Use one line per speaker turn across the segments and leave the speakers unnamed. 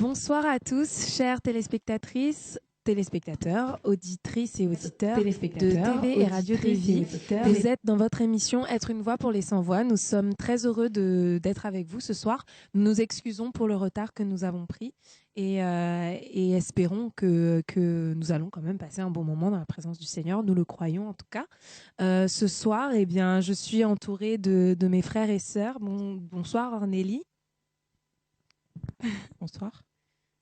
Bonsoir à tous, chères téléspectateurs, auditrices et auditeurs de TV et Radio de Vie. Vous êtes dans votre émission Être une voix pour les sans-voix. Nous sommes très heureux d'être avec vous ce soir. Nous nous excusons pour le retard que nous avons pris et espérons que nous allons quand même passer un bon moment dans la présence du Seigneur. Nous le croyons en tout cas. Ce soir, eh bien, je suis entourée de mes frères et sœurs. Bonsoir Ornélie.
Bonsoir.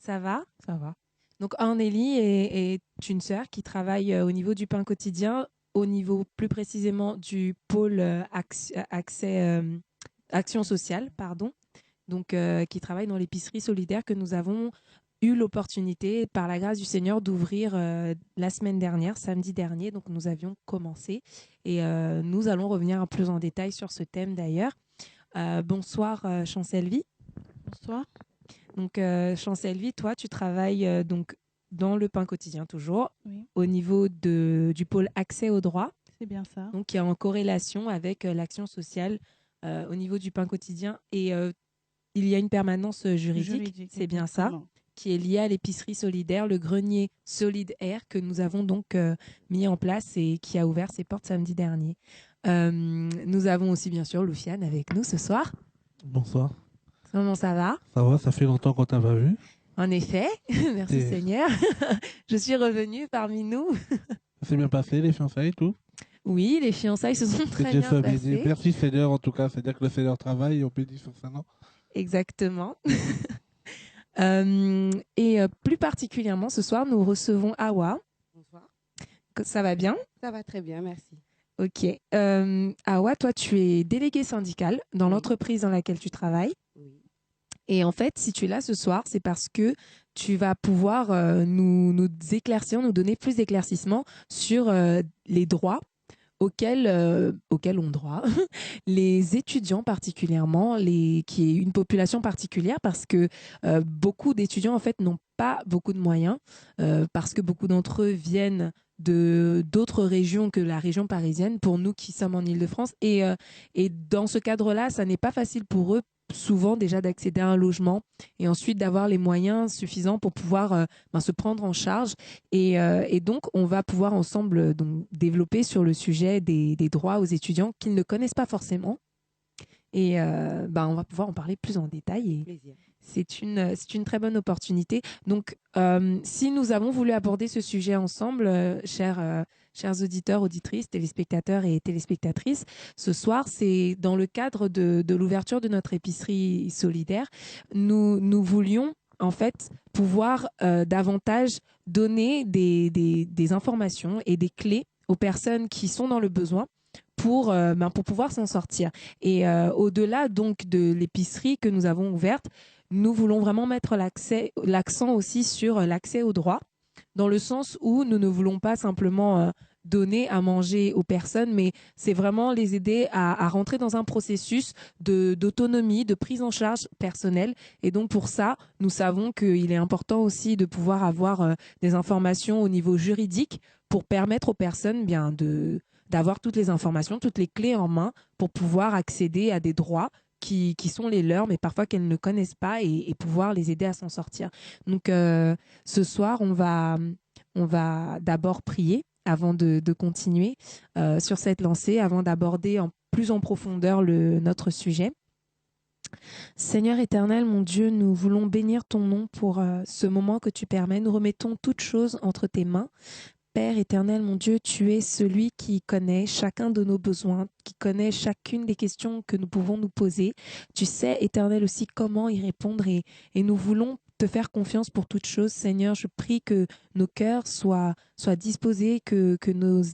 Ça va?
Ça va.
Donc Ornélie est une sœur qui travaille au niveau du pain quotidien, au niveau plus précisément du pôle action sociale, pardon. Donc qui travaille dans l'épicerie solidaire que nous avons eu l'opportunité, par la grâce du Seigneur, d'ouvrir la semaine dernière, samedi dernier. Donc nous avions commencé et nous allons revenir plus en détail sur ce thème d'ailleurs. Bonsoir Chancelvie.
Bonsoir.
Donc, Chancelvie, toi, tu travailles donc dans le pain quotidien toujours,
oui,
au niveau du pôle accès au droit.
C'est bien ça.
Donc, qui est en corrélation avec l'action sociale au niveau du pain quotidien. Et il y a une permanence juridique, c'est bien ça, qui est liée à l'épicerie solidaire, le grenier Solid Air, que nous avons donc mis en place et qui a ouvert ses portes samedi dernier. Nous avons aussi, bien sûr, Loufiane avec nous ce soir.
Bonsoir.
Comment ça va?
Ça va, ça fait longtemps qu'on t'a pas vu.
En effet, merci Seigneur. Je suis revenue parmi nous.
Ça s'est bien passé, les fiançailles, tout?
Oui, les fiançailles se sont très bien passées.
Merci Seigneur, en tout cas, c'est-à-dire que le Seigneur travaille et on peut dire sur ça, non?
Exactement. Et plus particulièrement, ce soir, nous recevons Awa.
Bonsoir.
Ça va bien?
Ça va très bien, merci.
Ok. Awa, toi, tu es déléguée syndicale dans l'entreprise dans laquelle tu travailles.
Oui.
Et en fait, si tu es là ce soir, c'est parce que tu vas pouvoir nous éclaircir, nous donner plus d'éclaircissements sur les droits auxquels ont droit les étudiants particulièrement, qui est une population particulière parce que beaucoup d'étudiants en fait n'ont pas beaucoup de moyens parce que beaucoup d'entre eux viennent d'autres régions que la région parisienne, pour nous qui sommes en Île-de-France. Et dans ce cadre-là, ça n'est pas facile pour eux souvent déjà d'accéder à un logement et ensuite d'avoir les moyens suffisants pour pouvoir se prendre en charge. Et donc, on va pouvoir ensemble donc, développer sur le sujet des droits aux étudiants qu'ils ne connaissent pas forcément. Et on va pouvoir en parler plus en détail. Et c'est une très bonne opportunité. Donc, si nous avons voulu aborder ce sujet ensemble, chers auditeurs, auditrices, téléspectateurs et téléspectatrices, ce soir, c'est dans le cadre de l'ouverture de notre épicerie solidaire. Nous voulions en fait pouvoir davantage donner des informations et des clés aux personnes qui sont dans le besoin pour pouvoir s'en sortir. Et au-delà donc de l'épicerie que nous avons ouverte, nous voulons vraiment mettre l'accent aussi sur l'accès au droit, dans le sens où nous ne voulons pas simplement donner à manger aux personnes, mais c'est vraiment les aider à rentrer dans un processus d'autonomie, de prise en charge personnelle. Et donc pour ça, nous savons qu'il est important aussi de pouvoir avoir des informations au niveau juridique pour permettre aux personnes d'avoir toutes les informations, toutes les clés en main pour pouvoir accéder à des droits qui sont les leurs, mais parfois qu'elles ne connaissent pas et pouvoir les aider à s'en sortir. Donc ce soir, on va d'abord prier avant de continuer sur cette lancée, avant d'aborder plus en profondeur notre sujet. Seigneur éternel, mon Dieu, nous voulons bénir ton nom pour ce moment que tu permets. Nous remettons toutes choses entre tes mains. Père éternel, mon Dieu, tu es celui qui connaît chacun de nos besoins, qui connaît chacune des questions que nous pouvons nous poser. Tu sais, éternel, aussi comment y répondre et nous voulons te faire confiance pour toutes choses. Seigneur, je prie que nos cœurs soient disposés, que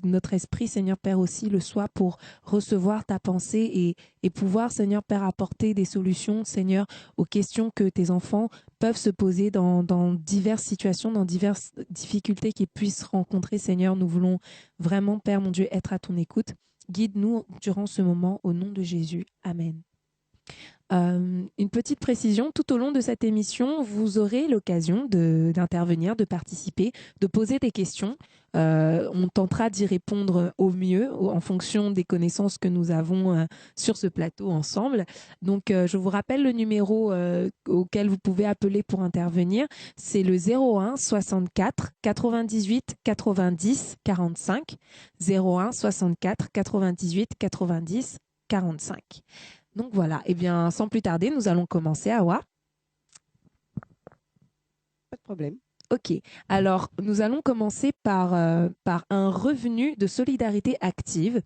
notre esprit, Seigneur Père, aussi le soit pour recevoir ta pensée et pouvoir, Seigneur Père, apporter des solutions, Seigneur, aux questions que tes enfants peuvent se poser dans diverses situations, dans diverses difficultés qu'ils puissent rencontrer. Seigneur, nous voulons vraiment, Père, mon Dieu, être à ton écoute. Guide-nous durant ce moment au nom de Jésus. Amen. Une petite précision, tout au long de cette émission, vous aurez l'occasion d'intervenir, de participer, de poser des questions. On tentera d'y répondre au mieux en fonction des connaissances que nous avons sur ce plateau ensemble. Donc, je vous rappelle le numéro auquel vous pouvez appeler pour intervenir. C'est le 01 64 98 90 45. 01 64 98 90 45. Donc voilà, eh bien, sans plus tarder, nous allons commencer, Awa.
Pas de problème.
Ok, alors nous allons commencer par un revenu de solidarité active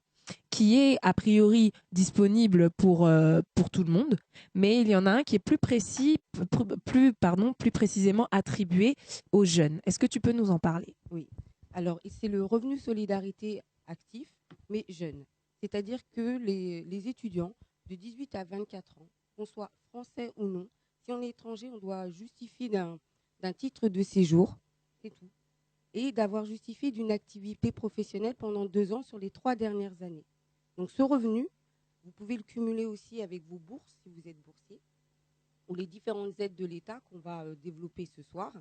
qui est a priori disponible pour tout le monde, mais il y en a un qui est plus précis, plus précisément attribué aux jeunes. Est-ce que tu peux nous en parler?
Oui. Alors, c'est le revenu solidarité actif, mais jeune. C'est-à-dire que les étudiants de 18 à 24 ans, qu'on soit français ou non, si on est étranger, on doit justifier d'un titre de séjour, c'est tout, et d'avoir justifié d'une activité professionnelle pendant 2 ans sur les 3 dernières années. Donc ce revenu, vous pouvez le cumuler aussi avec vos bourses, si vous êtes boursier, ou les différentes aides de l'État qu'on va développer ce soir.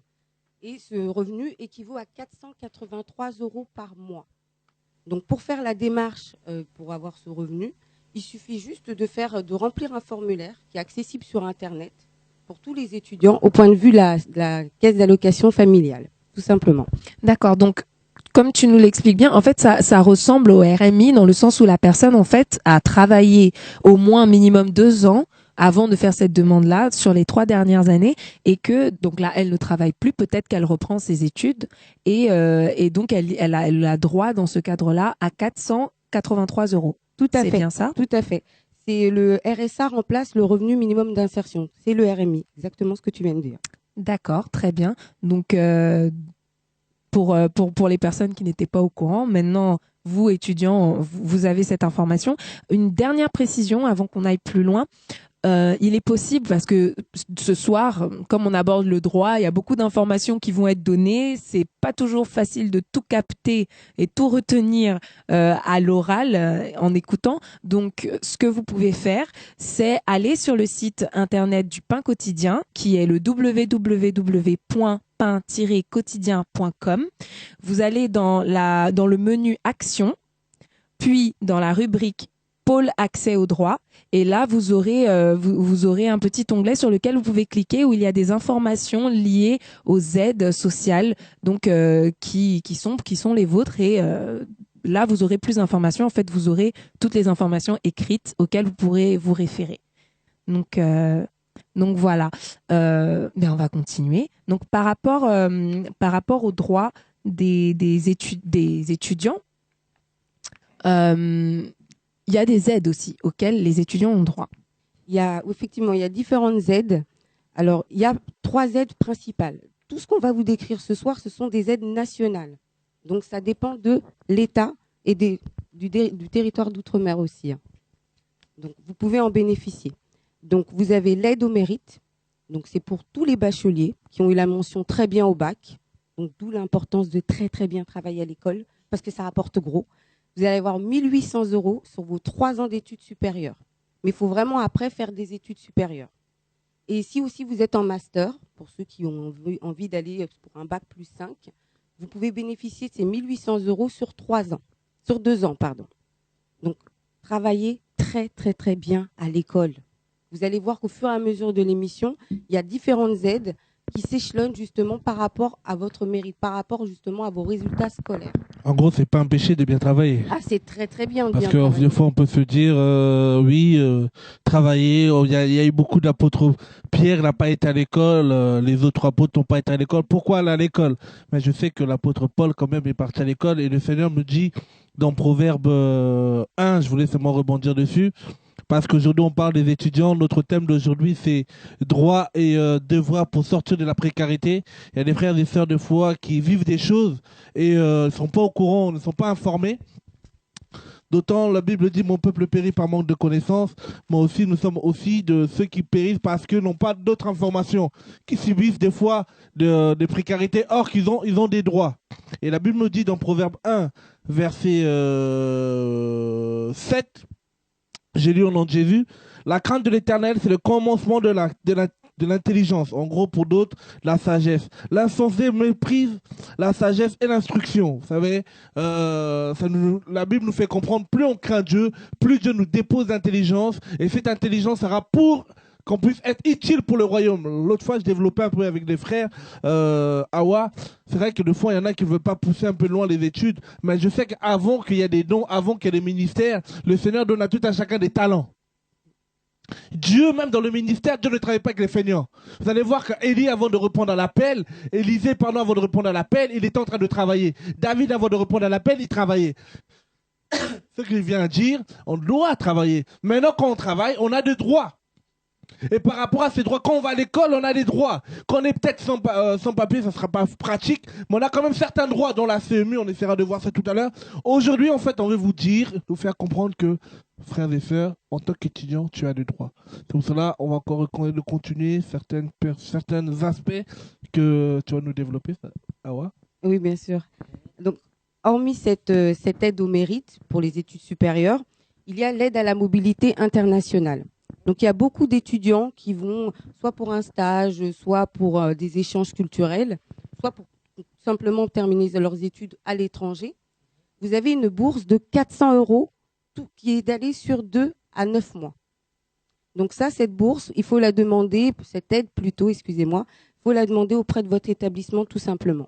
Et ce revenu équivaut à 483 € par mois. Donc pour faire la démarche pour avoir ce revenu, il suffit juste de remplir un formulaire qui est accessible sur Internet pour tous les étudiants au point de vue de la caisse d'allocation familiale, tout simplement.
D'accord, donc comme tu nous l'expliques bien, en fait, ça ressemble au RMI dans le sens où la personne, en fait, a travaillé au moins minimum 2 ans avant de faire cette demande-là sur les 3 dernières années et que, donc là, elle ne travaille plus, peut-être qu'elle reprend ses études et donc elle a droit dans ce cadre-là à 483 €.
Tout à fait.
C'est bien ça?
Tout à fait. C'est le RSA remplace le revenu minimum d'insertion. C'est le RMI, exactement ce que tu viens de dire.
D'accord, très bien. Donc, pour les personnes qui n'étaient pas au courant, maintenant, vous, étudiants, vous avez cette information. Une dernière précision avant qu'on aille plus loin. Il est possible, parce que ce soir, comme on aborde le droit, il y a beaucoup d'informations qui vont être données. C'est pas toujours facile de tout capter et tout retenir à l'oral en écoutant. Donc, ce que vous pouvez faire, c'est aller sur le site internet du Pain Quotidien, qui est le www.pain-quotidien.com. Vous allez dans le menu Action, puis dans la rubrique Pôle accès au droit. Et là, vous aurez un petit onglet sur lequel vous pouvez cliquer où il y a des informations liées aux aides sociales, donc qui sont les vôtres. Et là, vous aurez plus d'informations. En fait, vous aurez toutes les informations écrites auxquelles vous pourrez vous référer. Donc voilà. Mais on va continuer. Donc par rapport aux droits des étudiants. Il y a des aides aussi auxquelles les étudiants ont droit.
Effectivement, il y a différentes aides. Alors, il y a 3 aides principales. Tout ce qu'on va vous décrire ce soir, ce sont des aides nationales. Donc, ça dépend de l'État et du territoire d'outre-mer aussi. Donc, vous pouvez en bénéficier. Donc, vous avez l'aide au mérite. Donc, c'est pour tous les bacheliers qui ont eu la mention très bien au bac. Donc, d'où l'importance de très, très bien travailler à l'école parce que ça rapporte gros. Vous allez avoir 1 800 € sur vos 3 ans d'études supérieures. Mais il faut vraiment après faire des études supérieures. Et si aussi vous êtes en master, pour ceux qui ont envie d'aller pour un bac plus 5, vous pouvez bénéficier de ces 1 800 € sur 3 ans. Sur 2 ans, pardon. Donc, travaillez très, très, très bien à l'école. Vous allez voir qu'au fur et à mesure de l'émission, il y a différentes aides qui s'échelonnent justement par rapport à votre mérite, par rapport justement à vos résultats scolaires.
En gros, c'est pas un péché de bien travailler.
Ah, c'est très très bien.
Parce que des fois, on peut se dire, travailler. Il y a eu beaucoup d'apôtres. Pierre n'a pas été à l'école, les autres apôtres n'ont pas été à l'école. Pourquoi aller à l'école? Mais je sais que l'apôtre Paul, quand même, est parti à l'école et le Seigneur me dit dans Proverbe 1, je voulais seulement rebondir dessus. Parce qu'aujourd'hui, on parle des étudiants. Notre thème d'aujourd'hui, c'est droit et devoir pour sortir de la précarité. Il y a des frères et sœurs de foi qui vivent des choses et ne sont pas au courant, ne sont pas informés. D'autant, la Bible dit, mon peuple périt par manque de connaissances. Mais aussi, nous sommes aussi de ceux qui périssent parce qu'ils n'ont pas d'autres informations, qui subissent des fois des précarités, or qu'ils ont des droits. Et la Bible nous dit dans Proverbe 1, verset 7, j'ai lu au nom de Jésus, La crainte de l'Éternel, c'est le commencement de l'intelligence. En gros, pour d'autres, la sagesse. L'insensé méprise la sagesse et l'instruction. Vous savez, la Bible nous fait comprendre, plus on craint Dieu, plus Dieu nous dépose d'intelligence. Et cette intelligence sera pour qu'on puisse être utile pour le royaume. L'autre fois, je développais un peu avec des frères, Awa. C'est vrai que des fois, il y en a qui ne veulent pas pousser un peu loin les études. Mais je sais qu'avant qu'il y ait des dons, avant qu'il y ait des ministères, le Seigneur donne à tout à chacun des talents. Dieu, même dans le ministère, Dieu ne travaille pas avec les feignants. Vous allez voir qu'Élie, avant de répondre à l'appel, Élisée, pardon, avant de répondre à l'appel, il était en train de travailler. David, avant de répondre à l'appel, il travaillait. Ce qu'il vient de dire, on doit travailler. Maintenant, quand on travaille, on a des droits. Et par rapport à ces droits, quand on va à l'école, on a des droits. Quand on est peut-être sans papier, ça ne sera pas pratique, mais on a quand même certains droits dans la CMU, on essaiera de voir ça tout à l'heure. Aujourd'hui, en fait, on veut vous dire, vous faire comprendre que, frères et sœurs, en tant qu'étudiant, tu as des droits. C'est pour cela, on va encore continuer certains aspects que tu vas nous développer. Awa.
Oui, bien sûr. Donc, hormis cette aide au mérite pour les études supérieures, il y a l'aide à la mobilité internationale. Donc, il y a beaucoup d'étudiants qui vont soit pour un stage, soit pour des échanges culturels, soit pour simplement terminer leurs études à l'étranger. Vous avez une bourse de 400 € qui est d'aller sur 2 à 9 mois. Donc ça, cette bourse, il faut la demander, cette aide plutôt, excusez-moi, il faut la demander auprès de votre établissement tout simplement.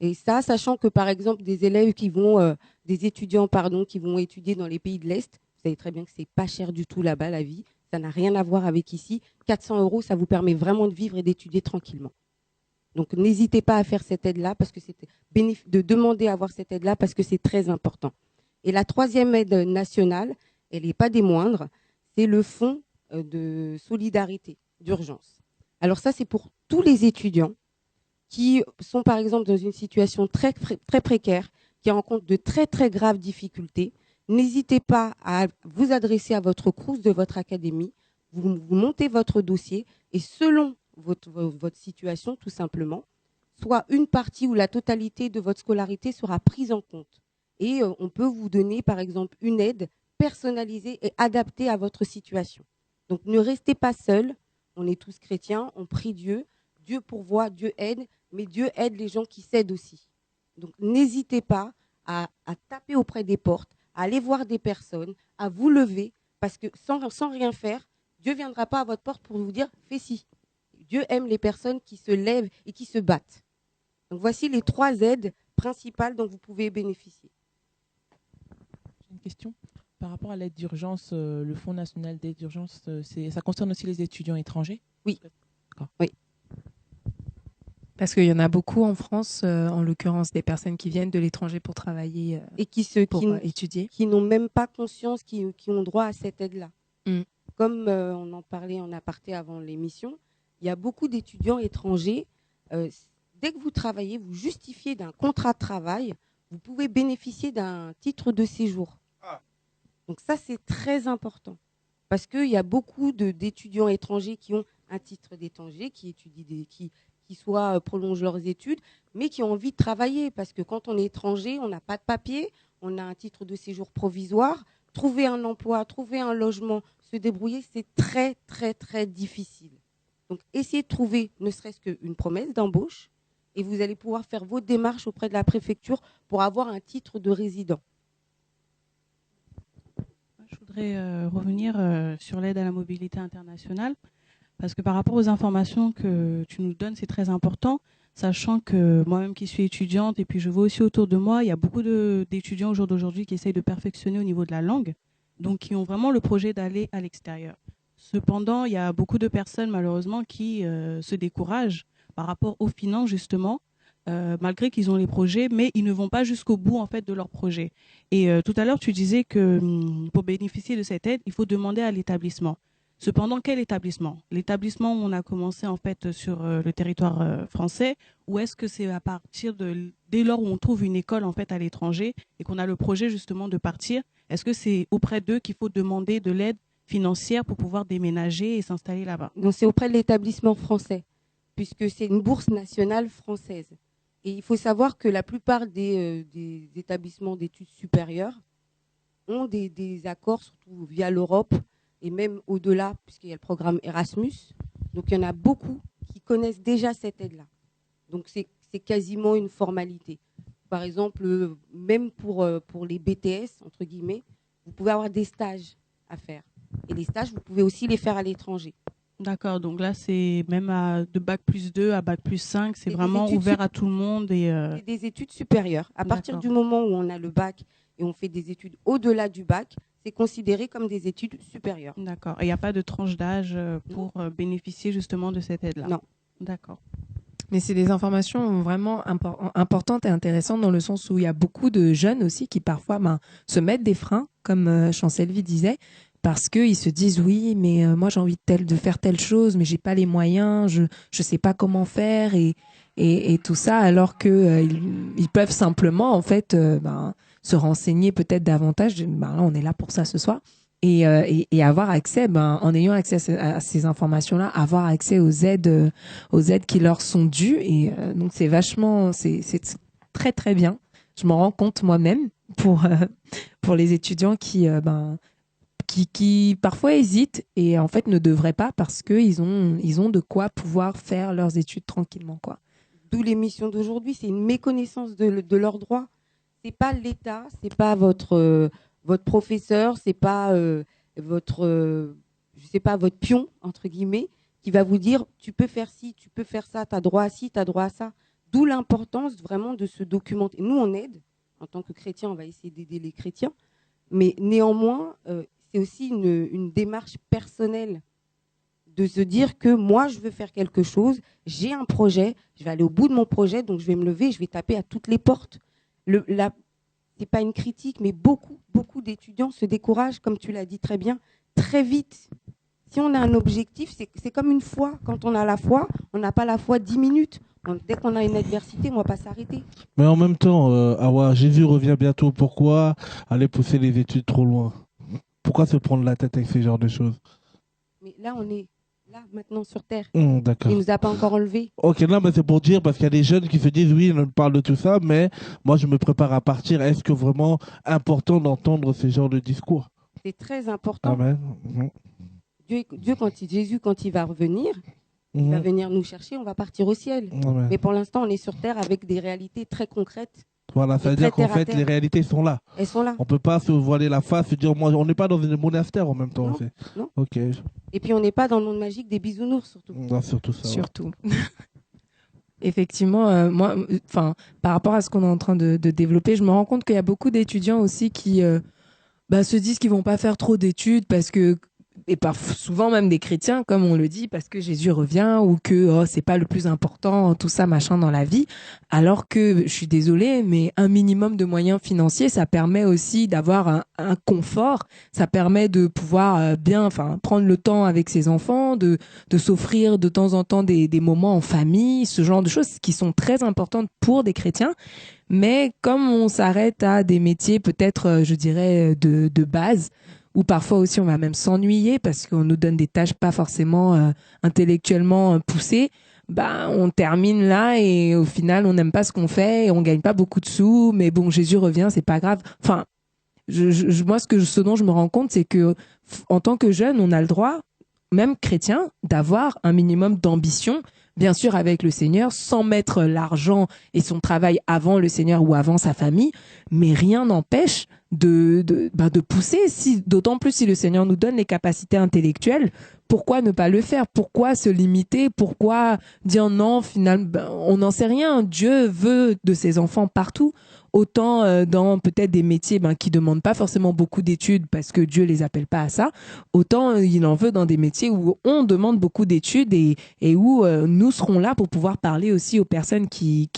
Et ça, sachant que par exemple, des étudiants qui vont étudier dans les pays de l'Est, vous savez très bien que c'est pas cher du tout là-bas, la vie. Ça n'a rien à voir avec ici. 400 €, ça vous permet vraiment de vivre et d'étudier tranquillement. Donc, n'hésitez pas à faire cette aide-là, parce que de demander à avoir cette aide-là, parce que c'est très important. Et la troisième aide nationale, elle n'est pas des moindres, c'est le fonds de solidarité d'urgence. Alors ça, c'est pour tous les étudiants qui sont, par exemple, dans une situation très, très précaire, qui rencontrent de très, très graves difficultés. N'hésitez pas à vous adresser à votre CROUS de votre académie. Vous montez votre dossier et selon votre situation, tout simplement, soit une partie ou la totalité de votre scolarité sera prise en compte. Et on peut vous donner, par exemple, une aide personnalisée et adaptée à votre situation. Donc, ne restez pas seul. On est tous chrétiens, on prie Dieu. Dieu pourvoit, Dieu aide, mais Dieu aide les gens qui s'aident aussi. Donc, n'hésitez pas à taper auprès des portes, à aller voir des personnes, à vous lever, parce que sans rien faire, Dieu ne viendra pas à votre porte pour vous dire « fais ci ». Dieu aime les personnes qui se lèvent et qui se battent. Donc, voici les 3 aides principales dont vous pouvez bénéficier.
J'ai une question. Par rapport à l'aide d'urgence, le Fonds national d'aide d'urgence, ça concerne aussi les étudiants étrangers?
Oui.
D'accord.
Oui.
Parce qu'il y en a beaucoup en France, en l'occurrence des personnes qui viennent de l'étranger pour travailler
et
étudier.
Qui n'ont même pas conscience qui ont droit à cette aide-là.
Mm.
Comme on en parlait en aparté avant l'émission, il y a beaucoup d'étudiants étrangers. Dès que vous travaillez, vous justifiez d'un contrat de travail, vous pouvez bénéficier d'un titre de séjour. Ah. Donc ça, c'est très important. Parce qu'il y a beaucoup d'étudiants étrangers qui ont un titre d'étranger, qui étudient qui soit prolongent leurs études, mais qui ont envie de travailler. Parce que quand on est étranger, on n'a pas de papier, on a un titre de séjour provisoire. Trouver un emploi, trouver un logement, se débrouiller, c'est très, très, très difficile. Donc, essayez de trouver ne serait-ce qu'une promesse d'embauche et vous allez pouvoir faire vos démarches auprès de la préfecture pour avoir un titre de résident.
Je voudrais revenir sur l'aide à la mobilité internationale. Parce que par rapport aux informations que tu nous donnes, c'est très important, sachant que moi-même qui suis étudiante, et puis je vois aussi autour de moi, il y a beaucoup d'étudiants au jour d'aujourd'hui qui essayent de perfectionner au niveau de la langue, donc qui ont vraiment le projet d'aller à l'extérieur. Cependant, il y a beaucoup de personnes, malheureusement, qui se découragent par rapport aux finances, justement, malgré qu'ils ont les projets, mais ils ne vont pas jusqu'au bout, en fait, de leur projet. Et tout à l'heure, tu disais que pour bénéficier de cette aide, il faut demander à l'établissement. Cependant, quel établissement? L'établissement où on a commencé en fait sur le territoire français, ou est-ce que c'est à partir dès lors où on trouve une école en fait à l'étranger et qu'on a le projet justement de partir, est-ce que c'est auprès d'eux qu'il faut demander de l'aide financière pour pouvoir déménager et s'installer là-bas?
Donc c'est auprès de l'établissement français, puisque c'est une bourse nationale française. Et il faut savoir que la plupart des établissements d'études supérieures ont des accords, surtout via l'Europe, et même au-delà, puisqu'il y a le programme Erasmus. Donc, il y en a beaucoup qui connaissent déjà cette aide-là. Donc, c'est quasiment une formalité. Par exemple, même pour les BTS, entre guillemets, vous pouvez avoir des stages à faire. Et les stages, vous pouvez aussi les faire à l'étranger.
D'accord, donc là, c'est même de bac+2 à bac+5, c'est
Et
vraiment ouvert à tout le monde.
C'est des études supérieures. À partir du moment où on a le bac et on fait des études au-delà du bac, c'est considéré comme des études supérieures.
D'accord. Et il n'y a pas de tranche d'âge pour bénéficier justement de cette aide-là?
Non.
D'accord.
Mais c'est des informations vraiment importantes et intéressantes dans le sens où il y a beaucoup de jeunes aussi qui parfois se mettent des freins, comme Chancelvi disait, parce qu'ils se disent oui, mais moi j'ai envie de faire telle chose, mais j'ai pas les moyens, je sais pas comment faire et tout ça, alors que ils peuvent simplement en fait se renseigner peut-être davantage. Là, on est là pour ça ce soir. Et avoir accès, en ayant accès à ces informations-là, avoir accès aux aides qui leur sont dues. Et donc c'est très très bien. Je m'en rends compte moi-même pour les étudiants qui parfois hésitent et en fait ne devraient pas parce que ils ont de quoi pouvoir faire leurs études tranquillement, quoi.
D'où l'émission d'aujourd'hui, c'est une méconnaissance de leurs droits. C'est pas l'État, c'est pas votre professeur, c'est pas votre pion entre guillemets qui va vous dire tu peux faire ci, tu peux faire ça, tu as droit à ci, tu as droit à ça. D'où l'importance vraiment de se documenter. Nous on aide en tant que chrétiens, on va essayer d'aider les chrétiens, mais néanmoins c'est aussi une démarche personnelle de se dire que moi je veux faire quelque chose, j'ai un projet, je vais aller au bout de mon projet, donc je vais me lever, je vais taper à toutes les portes. C'est pas une critique, mais beaucoup d'étudiants se découragent, comme tu l'as dit très bien, très vite. Si on a un objectif, c'est comme une foi. Quand on a la foi, on n'a pas la foi 10 minutes. Dès qu'on a une adversité, on ne va pas s'arrêter.
Mais en même temps, Awa, Jésus revient bientôt. Pourquoi aller pousser les études trop loin? Pourquoi se prendre la tête avec ces genres de choses?
Mais là, on est là maintenant sur Terre.
D'accord.
Il ne nous a pas encore enlevés.
Ok, là, mais c'est pour dire, parce qu'il y a des jeunes qui se disent, oui, on parle de tout ça, mais moi, je me prépare à partir. Est-ce que vraiment important d'entendre ce genre de discours?
C'est très important.
Amen.
Jésus, quand il va revenir, il va venir nous chercher, on va partir au ciel.
Amen.
Mais pour l'instant, on est sur Terre avec des réalités très concrètes.
Voilà, ça veut dire qu'en fait, les réalités sont là.
Elles sont là.
On ne peut pas se voiler la face, se dire, moi, on n'est pas dans un monastère en même temps.
Non, non.
Ok.
Et puis, on n'est pas dans le monde magique des bisounours, surtout.
Non, surtout ça.
Surtout. Effectivement, moi, par rapport à ce qu'on est en train de développer, je me rends compte qu'il y a beaucoup d'étudiants aussi qui se disent qu'ils vont pas faire trop d'études parce que, et souvent même des chrétiens, comme on le dit, parce que Jésus revient ou que c'est pas le plus important, tout ça, machin dans la vie. Alors que, je suis désolée, mais un minimum de moyens financiers, ça permet aussi d'avoir un confort. Ça permet de pouvoir prendre le temps avec ses enfants, de s'offrir de temps en temps des moments en famille, ce genre de choses qui sont très importantes pour des chrétiens. Mais comme on s'arrête à des métiers peut-être, je dirais, de base, ou parfois aussi on va même s'ennuyer parce qu'on nous donne des tâches pas forcément intellectuellement poussées, on termine là et au final on n'aime pas ce qu'on fait et on gagne pas beaucoup de sous, mais bon, Jésus revient, c'est pas grave. Enfin, moi ce dont je me rends compte, c'est que en tant que jeune, on a le droit, même chrétien, d'avoir un minimum d'ambition, bien sûr avec le Seigneur, sans mettre l'argent et son travail avant le Seigneur ou avant sa famille, mais rien n'empêche de pousser, d'autant plus si le Seigneur nous donne les capacités intellectuelles. Pourquoi ne pas le faire? Pourquoi se limiter? Pourquoi dire non? Finalement, on n'en sait rien. Dieu veut de ses enfants partout. Autant dans peut-être des métiers qui demandent pas forcément beaucoup d'études parce que Dieu les appelle pas à ça, autant il en veut dans des métiers où on demande beaucoup d'études et où nous serons là pour pouvoir parler aussi aux personnes qui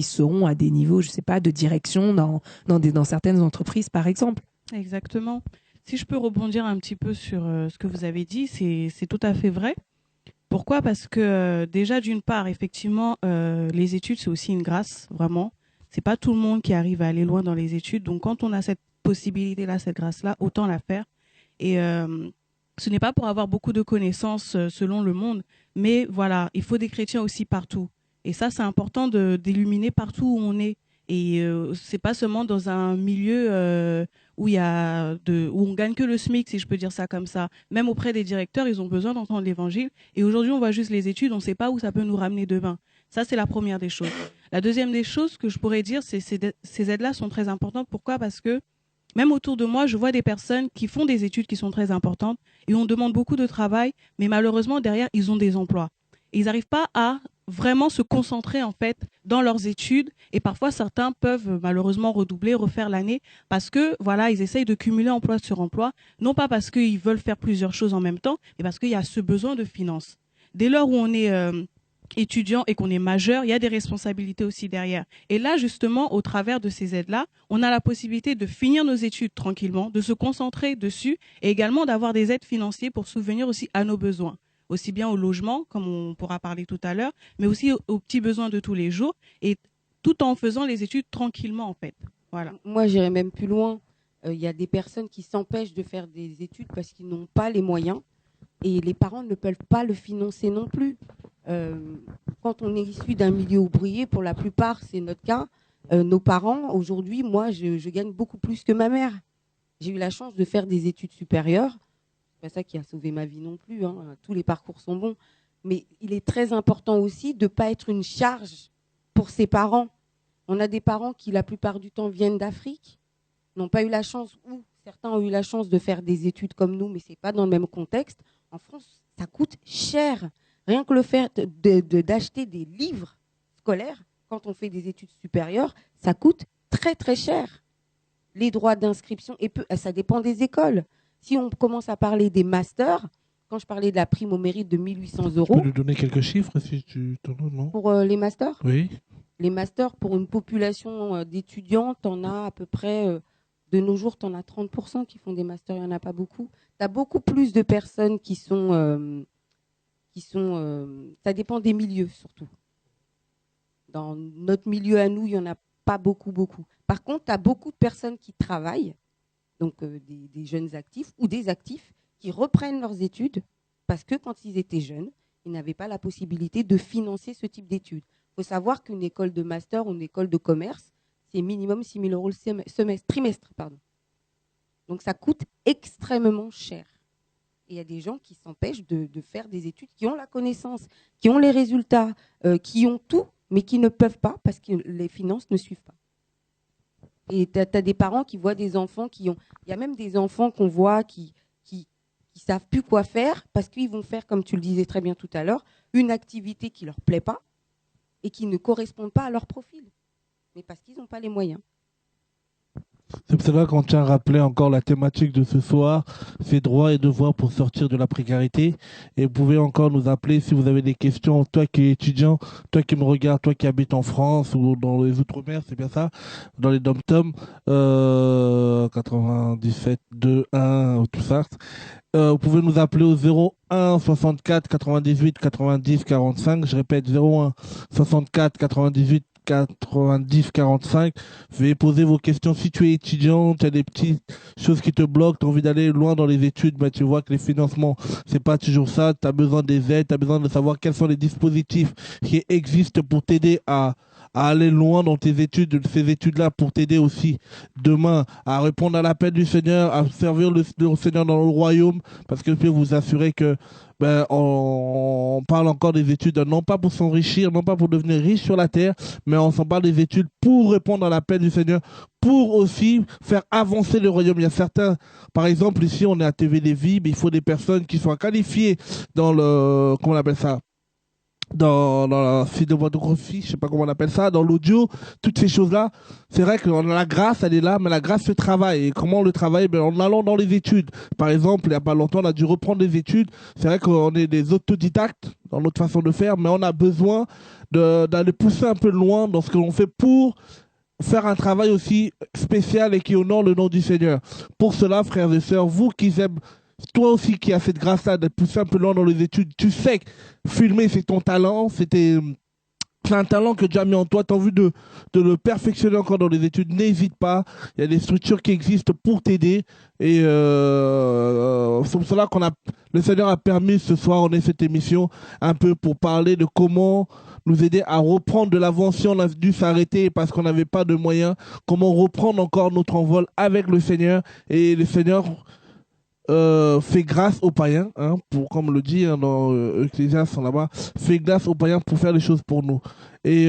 seront à des niveaux, je sais pas, de direction dans certaines entreprises par exemple.
Exactement. Si je peux rebondir un petit peu sur ce que vous avez dit, c'est tout à fait vrai. Pourquoi? Parce que déjà d'une part, effectivement, les études c'est aussi une grâce, vraiment. C'est pas tout le monde qui arrive à aller loin dans les études. Donc, quand on a cette possibilité-là, cette grâce-là, autant la faire. Et ce n'est pas pour avoir beaucoup de connaissances selon le monde, mais voilà, il faut des chrétiens aussi partout. Et ça, c'est important d'illuminer partout où on est. Et c'est pas seulement dans un milieu où on gagne que le SMIC, si je peux dire ça comme ça. Même auprès des directeurs, ils ont besoin d'entendre l'évangile. Et aujourd'hui, on voit juste les études, on ne sait pas où ça peut nous ramener demain. Ça, c'est la première des choses. La deuxième des choses que je pourrais dire, c'est que ces aides-là sont très importantes. Pourquoi? Parce que même autour de moi, je vois des personnes qui font des études qui sont très importantes et on demande beaucoup de travail, mais malheureusement, derrière, ils ont des emplois. Et ils n'arrivent pas à vraiment se concentrer en fait dans leurs études et parfois certains peuvent malheureusement redoubler, refaire l'année parce que voilà, ils essayent de cumuler emploi sur emploi, non pas parce qu'ils veulent faire plusieurs choses en même temps, mais parce qu'il y a ce besoin de finances. Dès lors où on est étudiant et qu'on est majeur, il y a des responsabilités aussi derrière. Et là, justement, au travers de ces aides-là, on a la possibilité de finir nos études tranquillement, de se concentrer dessus et également d'avoir des aides financières pour subvenir aussi à nos besoins, aussi bien au logement, comme on pourra parler tout à l'heure, mais aussi aux petits besoins de tous les jours, et tout en faisant les études tranquillement, en fait. Voilà.
Moi, j'irais même plus loin. Il y a des personnes qui s'empêchent de faire des études parce qu'ils n'ont pas les moyens, et les parents ne peuvent pas le financer non plus. Quand on est issu d'un milieu ouvrier, pour la plupart, c'est notre cas, nos parents, aujourd'hui, moi, je gagne beaucoup plus que ma mère. J'ai eu la chance de faire des études supérieures. C'est pas ça qui a sauvé ma vie non plus, hein. Tous les parcours sont bons. Mais il est très important aussi de ne pas être une charge pour ses parents. On a des parents qui, la plupart du temps, viennent d'Afrique, n'ont pas eu la chance, ou certains ont eu la chance de faire des études comme nous, mais ce n'est pas dans le même contexte. En France, ça coûte cher. Rien que le fait d'acheter des livres scolaires, quand on fait des études supérieures, ça coûte très, très cher. Les droits d'inscription, et ça dépend des écoles. Si on commence à parler des masters, quand je parlais de la prime au mérite de 1 800 €.
Tu peux nous donner quelques chiffres si tu t'en donnes, non?
Pour les masters?
Oui.
Les masters, pour une population d'étudiants, tu en as à peu près, de nos jours, tu en as 30% qui font des masters, il n'y en a pas beaucoup. Tu as beaucoup plus de personnes qui sont ça dépend des milieux surtout. Dans notre milieu à nous, il n'y en a pas beaucoup. Par contre, tu as beaucoup de personnes qui travaillent, donc des jeunes actifs ou des actifs qui reprennent leurs études parce que quand ils étaient jeunes, ils n'avaient pas la possibilité de financer ce type d'études. Il faut savoir qu'une école de master ou une école de commerce, c'est minimum 6 000 € le trimestre. Donc ça coûte extrêmement cher. Et il y a des gens qui s'empêchent de faire des études, qui ont la connaissance, qui ont les résultats, qui ont tout, mais qui ne peuvent pas parce que les finances ne suivent pas. Et tu as des parents qui voient des enfants qui ont... Il y a même des enfants qu'on voit qui savent plus quoi faire parce qu'ils vont faire, comme tu le disais très bien tout à l'heure, une activité qui ne leur plaît pas et qui ne correspond pas à leur profil. Mais parce qu'ils n'ont pas les moyens.
C'est pour cela qu'on tient à rappeler encore la thématique de ce soir, ses droits et devoirs pour sortir de la précarité. Et vous pouvez encore nous appeler si vous avez des questions. Toi qui es étudiant, toi qui me regardes, toi qui habites en France ou dans les Outre-mer, c'est bien ça, dans les dom-toms, 97 2 1, tout ça. Vous pouvez nous appeler au 01 64 98 90 45. Je répète, 01 64 98 90 45. Veuillez poser vos questions. Si tu es étudiant, tu as des petites choses qui te bloquent, tu as envie d'aller loin dans les études, mais tu vois que les financements, c'est pas toujours ça. Tu as besoin des aides, tu as besoin de savoir quels sont les dispositifs qui existent pour t'aider à aller loin dans tes études, ces études-là, pour t'aider aussi demain à répondre à l'appel du Seigneur, à servir le Seigneur dans le royaume, parce que je peux vous assurer que on parle encore des études, non pas pour s'enrichir, non pas pour devenir riche sur la terre, mais on s'en parle des études pour répondre à l'appel du Seigneur, pour aussi faire avancer le royaume. Il y a certains, par exemple, ici on est à TV Lévis, mais il faut des personnes qui soient qualifiées dans le, comment on appelle ça, dans la cinématographie, je sais pas comment on appelle ça, dans l'audio, toutes ces choses-là. C'est vrai que la grâce, elle est là, mais la grâce se travaille. Et comment on le travaille? En allant dans les études. Par exemple, il n'y a pas longtemps, on a dû reprendre les études. C'est vrai qu'on est des autodidactes dans notre façon de faire, mais on a besoin d'aller pousser un peu loin dans ce que l'on fait pour faire un travail aussi spécial et qui honore le nom du Seigneur. Pour cela, frères et sœurs, vous qui aimez, toi aussi qui as cette grâce-là d'être poussé un peu loin dans les études, tu sais que filmer c'est ton talent, c'était c'est un talent que Dieu a mis en toi, tu as envie de le perfectionner encore dans les études, n'hésite pas. Il y a des structures qui existent pour t'aider. Et c'est pour cela le Seigneur a permis ce soir, on ait cette émission un peu pour parler de comment nous aider à reprendre de l'avant si on a dû s'arrêter parce qu'on n'avait pas de moyens, comment reprendre encore notre envol avec le Seigneur. Et le Seigneur fait grâce aux païens, hein, comme le dit hein, dans Ecclésiaste là-bas, fait grâce aux païens pour faire les choses pour nous. Et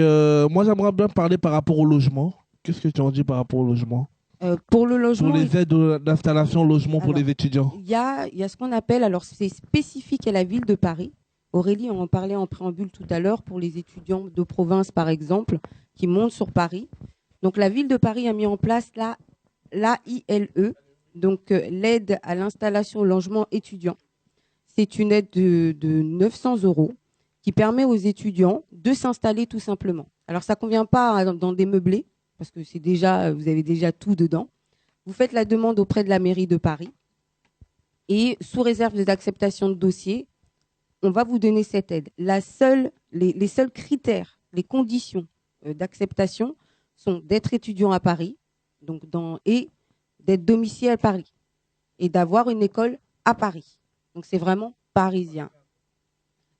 moi, j'aimerais bien parler par rapport au logement. Qu'est-ce que tu en dis par rapport au logement?
Pour le logement,
pour les aides d'installation logement pour les étudiants.
Il y a ce qu'on appelle, alors c'est spécifique à la ville de Paris. Aurélie en parlait en préambule tout à l'heure pour les étudiants de province, par exemple, qui montent sur Paris. Donc la ville de Paris a mis en place l'AILE, donc l'aide à l'installation au logement étudiant. C'est une aide de 900 € qui permet aux étudiants de s'installer tout simplement. Alors ça ne convient pas dans des meublés, parce que vous avez déjà tout dedans. Vous faites la demande auprès de la mairie de Paris et sous réserve d'acceptation de dossier, on va vous donner cette aide. Les seuls critères, les conditions d'acceptation sont d'être étudiant à Paris et d'être domicilié à Paris et d'avoir une école à Paris. Donc c'est vraiment parisien.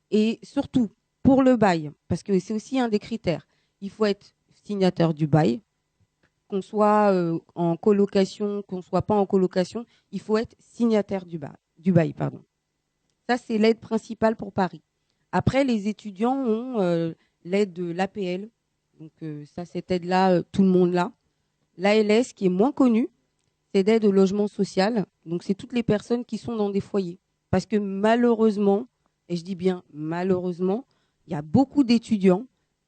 Et surtout, pour le bail, parce que c'est aussi un des critères, il faut être signataire du bail, qu'on soit en colocation, qu'on ne soit pas en colocation, il faut être signataire du bail. Ça, c'est l'aide principale pour Paris. Après, les étudiants ont l'aide de l'APL. Donc ça, cette aide-là, tout le monde l'a. L'ALS, qui est moins connue, c'est d'aide au logement social. Donc c'est toutes les personnes qui sont dans des foyers. Parce que malheureusement, et je dis bien malheureusement, il y a beaucoup d'étudiants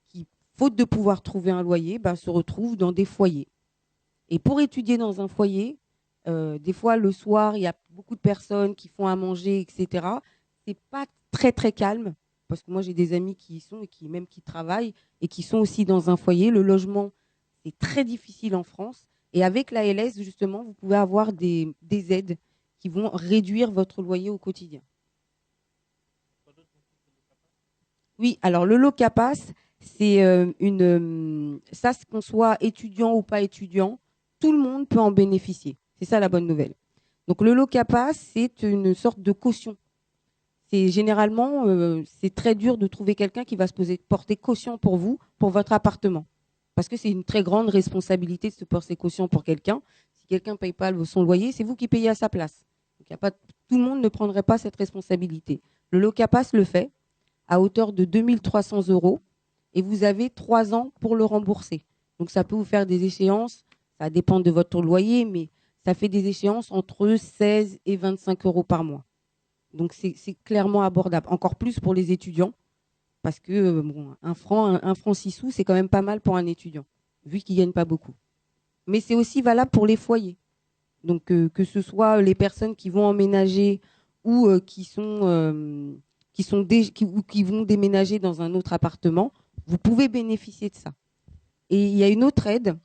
qui, faute de pouvoir trouver un loyer, se retrouvent dans des foyers. Et pour étudier dans un foyer, des fois le soir, il y a beaucoup de personnes qui font à manger, etc. C'est pas très très calme, parce que moi j'ai des amis qui y sont et qui travaillent et qui sont aussi dans un foyer. Le logement, c'est très difficile en France. Et avec l'ALS, justement, vous pouvez avoir des aides qui vont réduire votre loyer au quotidien. Oui, alors le Locapass, c'est ça, qu'on soit étudiant ou pas étudiant, tout le monde peut en bénéficier. C'est ça la bonne nouvelle. Donc le Locapass, c'est une sorte de caution. C'est généralement, c'est très dur de trouver quelqu'un qui va porter caution pour vous, pour votre appartement. Parce que c'est une très grande responsabilité de se porter caution pour quelqu'un. Si quelqu'un ne paye pas son loyer, c'est vous qui payez à sa place. Donc, tout le monde ne prendrait pas cette responsabilité. Le Locapass le fait à hauteur de 2 300 € et vous avez 3 ans pour le rembourser. Donc ça peut vous faire des échéances, ça dépend de votre loyer, mais ça fait des échéances entre 16 et 25 € par mois. Donc c'est clairement abordable, encore plus pour les étudiants, parce que un franc 6 sous, c'est quand même pas mal pour un étudiant, vu qu'il ne gagne pas beaucoup. Mais c'est aussi valable pour les foyers. Donc que ce soit les personnes qui vont emménager ou qui vont déménager dans un autre appartement, vous pouvez bénéficier de ça. Et il y a une autre aide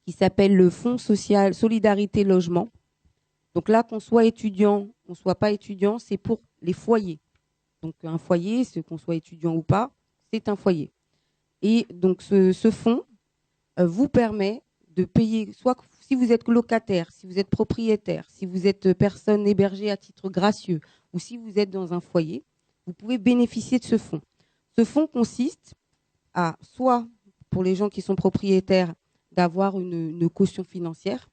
qui s'appelle le Fonds social solidarité logement. Donc là, qu'on soit étudiant, qu'on ne soit pas étudiant, c'est pour les foyers. Donc un foyer, qu'on soit étudiant ou pas, c'est un foyer. Et donc ce fonds vous permet de payer, soit si vous êtes locataire, si vous êtes propriétaire, si vous êtes personne hébergée à titre gracieux ou si vous êtes dans un foyer, vous pouvez bénéficier de ce fonds. Ce fonds consiste à, soit pour les gens qui sont propriétaires, d'avoir une caution financière,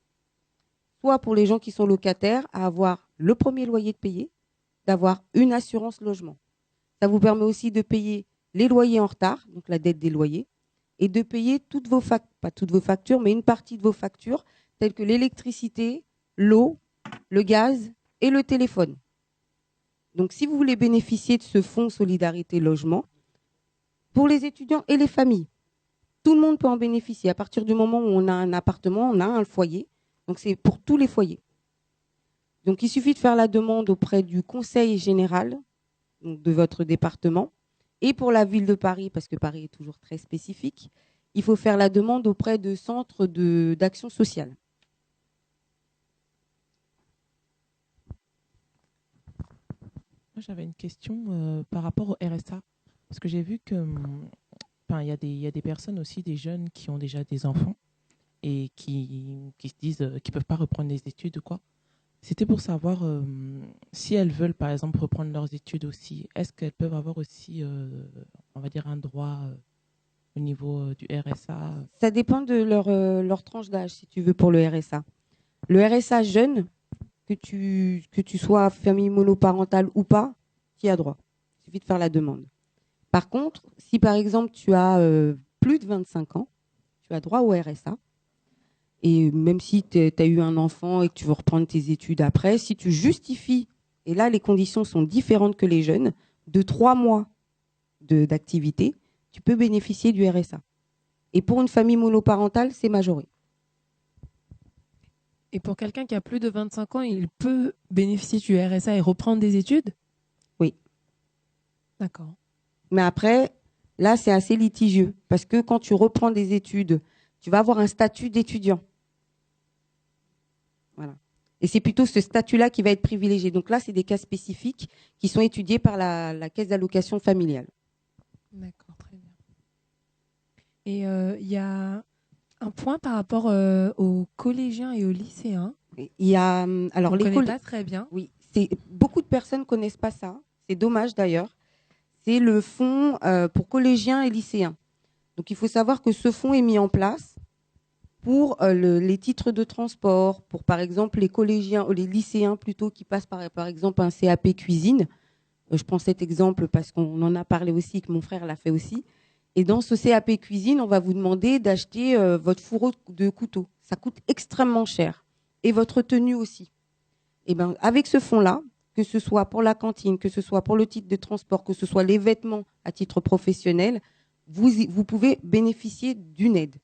soit pour les gens qui sont locataires, à avoir le premier loyer de payer, d'avoir une assurance logement. Ça vous permet aussi de payer les loyers en retard, donc la dette des loyers, et de payer pas toutes vos factures, mais une partie de vos factures, telles que l'électricité, l'eau, le gaz et le téléphone. Donc, si vous voulez bénéficier de ce fonds Solidarité Logement, pour les étudiants et les familles, tout le monde peut en bénéficier. À partir du moment où on a un appartement, on a un foyer. Donc, c'est pour tous les foyers. Donc, il suffit de faire la demande auprès du Conseil général de votre département. Et pour la ville de Paris, parce que Paris est toujours très spécifique, il faut faire la demande auprès de centres d'action sociale.
Moi, j'avais une question par rapport au RSA. Parce que j'ai vu que, enfin, il y a des personnes aussi, des jeunes qui ont déjà des enfants et qui se disent qu'ils ne peuvent pas reprendre les études ou quoi. C'était pour savoir si elles veulent, par exemple, reprendre leurs études aussi, est-ce qu'elles peuvent avoir aussi, on va dire, un droit au niveau du RSA?
Ça dépend de leur tranche d'âge, si tu veux, pour le RSA. Le RSA jeune, que tu sois famille monoparentale ou pas, tu y as droit. Il suffit de faire la demande. Par contre, si par exemple tu as plus de 25 ans, tu as droit au RSA. Et même si tu as eu un enfant et que tu veux reprendre tes études après, si tu justifies, et là les conditions sont différentes que les jeunes, de 3 mois d'activité, tu peux bénéficier du RSA. Et pour une famille monoparentale, c'est majoré.
Et pour quelqu'un qui a plus de 25 ans, il peut bénéficier du RSA et reprendre des études?
Oui.
D'accord.
Mais après, là, c'est assez litigieux. Parce que quand tu reprends des études, tu vas avoir un statut d'étudiant. Voilà. Et c'est plutôt ce statut-là qui va être privilégié. Donc là, c'est des cas spécifiques qui sont étudiés par la caisse d'allocation familiale.
D'accord, très bien. Et il y a un point par rapport aux collégiens et aux lycéens.
Il y a, alors,
on ne connaît pas très bien.
Oui, beaucoup de personnes ne connaissent pas ça. C'est dommage d'ailleurs. C'est le fonds pour collégiens et lycéens. Donc il faut savoir que ce fonds est mis en place pour les titres de transport, pour par exemple les collégiens ou les lycéens plutôt qui passent par exemple un CAP cuisine. Je prends cet exemple parce qu'on en a parlé aussi, que mon frère l'a fait aussi. Et dans ce CAP cuisine, on va vous demander d'acheter votre fourreau de couteau. Ça coûte extrêmement cher. Et votre tenue aussi. Et ben, avec ce fonds-là, que ce soit pour la cantine, que ce soit pour le titre de transport, que ce soit les vêtements à titre professionnel, vous pouvez bénéficier d'une aide.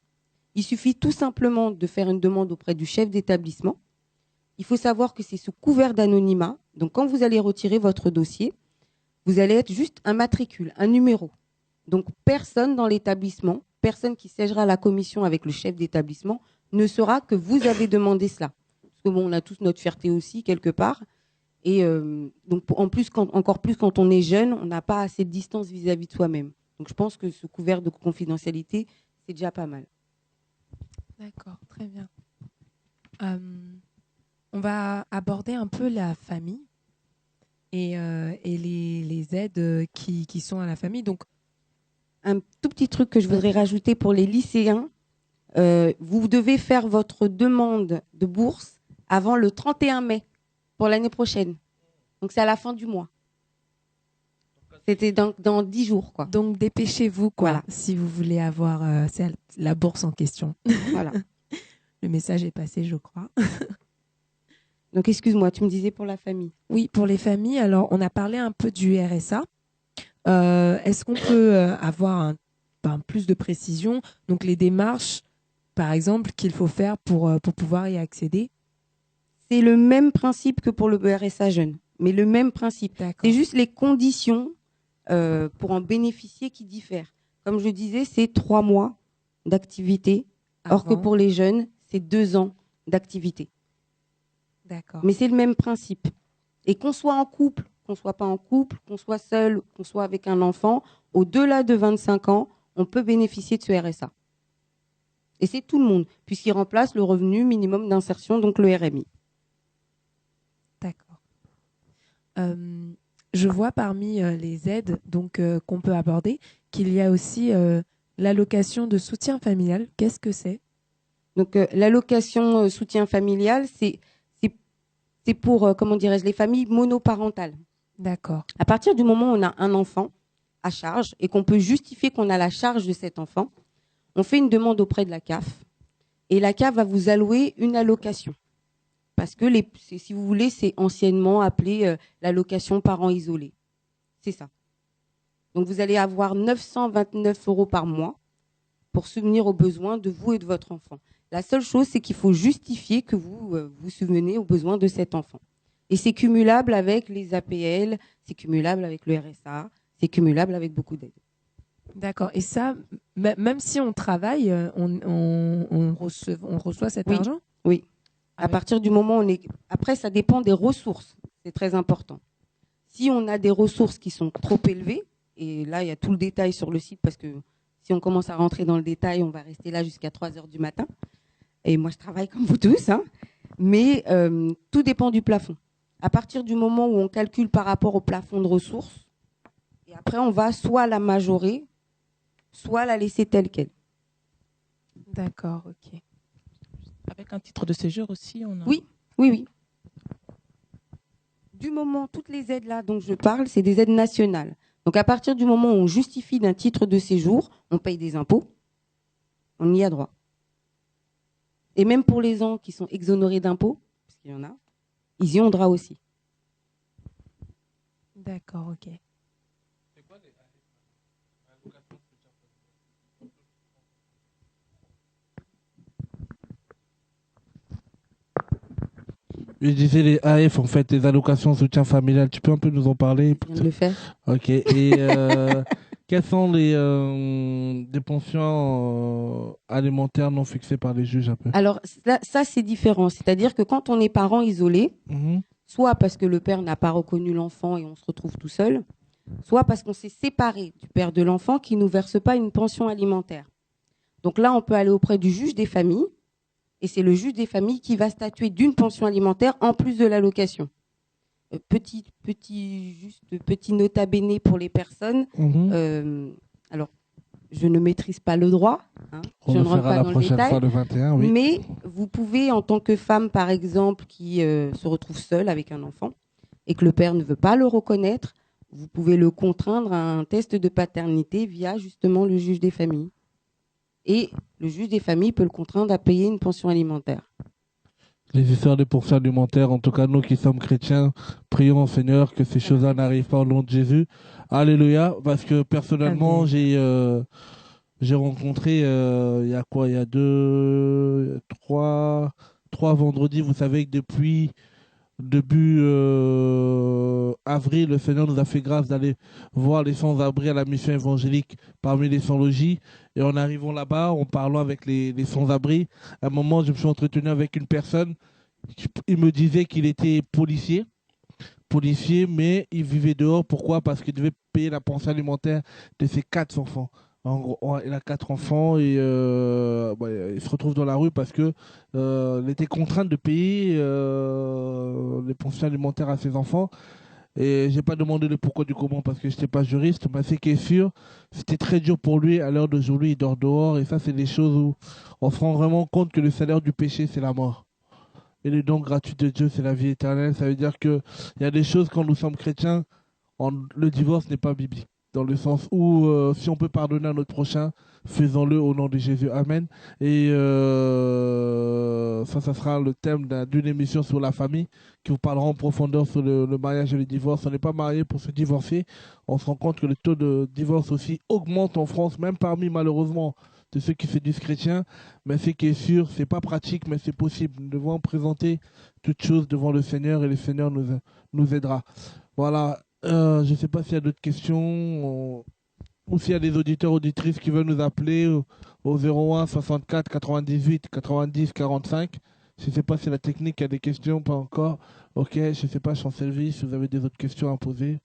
Il suffit tout simplement de faire une demande auprès du chef d'établissement. Il faut savoir que c'est sous couvert d'anonymat. Donc, quand vous allez retirer votre dossier, vous allez être juste un matricule, un numéro. Donc, personne dans l'établissement, personne qui siégera à la commission avec le chef d'établissement ne saura que vous avez demandé cela. Parce que bon, on a tous notre fierté aussi, quelque part. Et donc, en plus, encore plus quand on est jeune, on n'a pas assez de distance vis-à-vis de soi-même. Donc, je pense que ce couvert de confidentialité, c'est déjà pas mal.
D'accord, très bien. On va aborder un peu la famille et les aides qui sont à la famille. Donc,
un tout petit truc que je voudrais rajouter pour les lycéens, vous devez faire votre demande de bourse avant le 31 mai pour l'année prochaine. Donc, c'est à la fin du mois. C'était dans 10 jours, quoi.
Donc, dépêchez-vous, quoi,
voilà.
Si vous voulez avoir la bourse en question.
Voilà.
Le message est passé, je crois.
Donc, excuse-moi, tu me disais pour la famille.
Oui, pour les familles. Alors, on a parlé un peu du RSA. Est-ce qu'on peut avoir plus de précision? Donc, les démarches, par exemple, qu'il faut faire pour pouvoir y accéder?
C'est le même principe que pour le RSA jeune, mais le même principe. C'est juste les conditions pour en bénéficier qui diffèrent. Comme je disais, c'est 3 mois d'activité, or que pour les jeunes, c'est 2 ans d'activité.
D'accord.
Mais c'est le même principe. Et qu'on soit en couple, qu'on soit pas en couple, qu'on soit seul, qu'on soit avec un enfant, au-delà de 25 ans, on peut bénéficier de ce RSA. Et c'est tout le monde, puisqu'il remplace le revenu minimum d'insertion, donc le RMI.
D'accord. Je vois parmi les aides qu'on peut aborder qu'il y a aussi l'allocation de soutien familial. Qu'est-ce que c'est?
Donc l'allocation soutien familial, c'est pour les familles monoparentales.
D'accord.
À partir du moment où on a un enfant à charge et qu'on peut justifier qu'on a la charge de cet enfant, on fait une demande auprès de la CAF et la CAF va vous allouer une allocation. Parce que, si vous voulez, c'est anciennement appelé l'allocation parent isolé. C'est ça. Donc, vous allez avoir 929 € par mois pour subvenir aux besoins de vous et de votre enfant. La seule chose, c'est qu'il faut justifier que vous vous subvenez aux besoins de cet enfant. Et c'est cumulable avec les APL, c'est cumulable avec le RSA, c'est cumulable avec beaucoup d'aides.
D'accord. Et ça, même si on travaille, on reçoit cet argent?
Oui. À partir du moment où on est... Après, ça dépend des ressources. C'est très important. Si on a des ressources qui sont trop élevées, et là, il y a tout le détail sur le site parce que Si on commence à rentrer dans le détail, on va rester là jusqu'à 3 heures du matin. Et moi, je travaille comme vous tous, hein. Mais tout dépend du plafond. À partir du moment où on calcule par rapport au plafond de ressources, et après, on va soit la majorer, soit la laisser telle qu'elle.
D'accord, ok.
Avec un titre de séjour aussi, on a...
Oui, oui, oui. Du moment, toutes les aides là dont je parle, c'est des aides nationales. Donc, à partir du moment où on justifie d'un titre de séjour, on paye des impôts, on y a droit. Et même pour les gens qui sont exonérés d'impôts, parce qu'il y en a, ils y ont droit aussi.
D'accord, ok.
Je disais les AF, en fait, les allocations de soutien familial. Tu peux un peu nous en parler?
Je viens de le faire.
Ok. Et quelles sont des pensions alimentaires non fixées par les juges un peu?
Alors, ça c'est différent. C'est-à-dire que quand on est parent isolé,
Mhm.
soit parce que le père n'a pas reconnu l'enfant et on se retrouve tout seul, soit parce qu'on s'est séparé du père de l'enfant qui ne nous verse pas une pension alimentaire. Donc là, on peut aller auprès du juge des familles et c'est le juge des familles qui va statuer d'une pension alimentaire en plus de l'allocation. Petit nota bene pour les personnes.
Mhm.
Alors, je ne maîtrise pas le droit, hein,
On
je
le
ne rentre
fera
pas
la
dans le
prochaine
détail,
fois, le 21, oui.
mais vous pouvez, en tant que femme, par exemple, qui se retrouve seule avec un enfant et que le père ne veut pas le reconnaître, vous pouvez le contraindre à un test de paternité via justement le juge des familles. Et le juge des familles peut le contraindre à payer une pension alimentaire.
Les histoires des pensions alimentaires, en tout cas, nous qui sommes chrétiens, prions au Seigneur que ces choses-là n'arrivent pas au nom de Jésus. Alléluia. Parce que personnellement,
Amen.
j'ai rencontré, il y a quoi, il y a trois vendredis, vous savez que depuis début avril, le Seigneur nous a fait grâce d'aller voir les sans-abri à la mission évangélique parmi les sans-logis. Et en arrivant là-bas, en parlant avec les sans-abri, à un moment, je me suis entretenu avec une personne. Il me disait qu'il était policier, mais il vivait dehors. Pourquoi? Parce qu'il devait payer la pension alimentaire de ses 4 enfants. En gros, il a 4 enfants et il se retrouve dans la rue parce que il était contraint de payer les pensions alimentaires à ses enfants. Et j'ai pas demandé le pourquoi du comment parce que je n'étais pas juriste, mais ce qui est sûr, c'était très dur pour lui. À l'heure d'aujourd'hui, il dort dehors et ça, c'est des choses où on se rend vraiment compte que le salaire du péché, c'est la mort. Et le don gratuit de Dieu, c'est la vie éternelle. Ça veut dire qu'il y a des choses, quand nous sommes chrétiens, le divorce n'est pas biblique. Dans le sens où, si on peut pardonner à notre prochain, faisons-le au nom de Jésus. Amen. Et ça sera le thème d'une émission sur la famille qui vous parlera en profondeur sur le mariage et le divorce. On n'est pas marié pour se divorcer. On se rend compte que le taux de divorce aussi augmente en France, même parmi, malheureusement, de ceux qui se disent chrétiens. Mais ce qui est sûr, c'est pas pratique, mais c'est possible. Nous devons présenter toutes choses devant le Seigneur et le Seigneur nous aidera. Voilà. Je ne sais pas s'il y a d'autres questions ou s'il y a des auditeurs, auditrices qui veulent nous appeler au 01 64 98 90 45. Je ne sais pas si la technique a des questions, pas encore. Ok, je ne sais pas, je suis en service, si vous avez des autres questions à poser.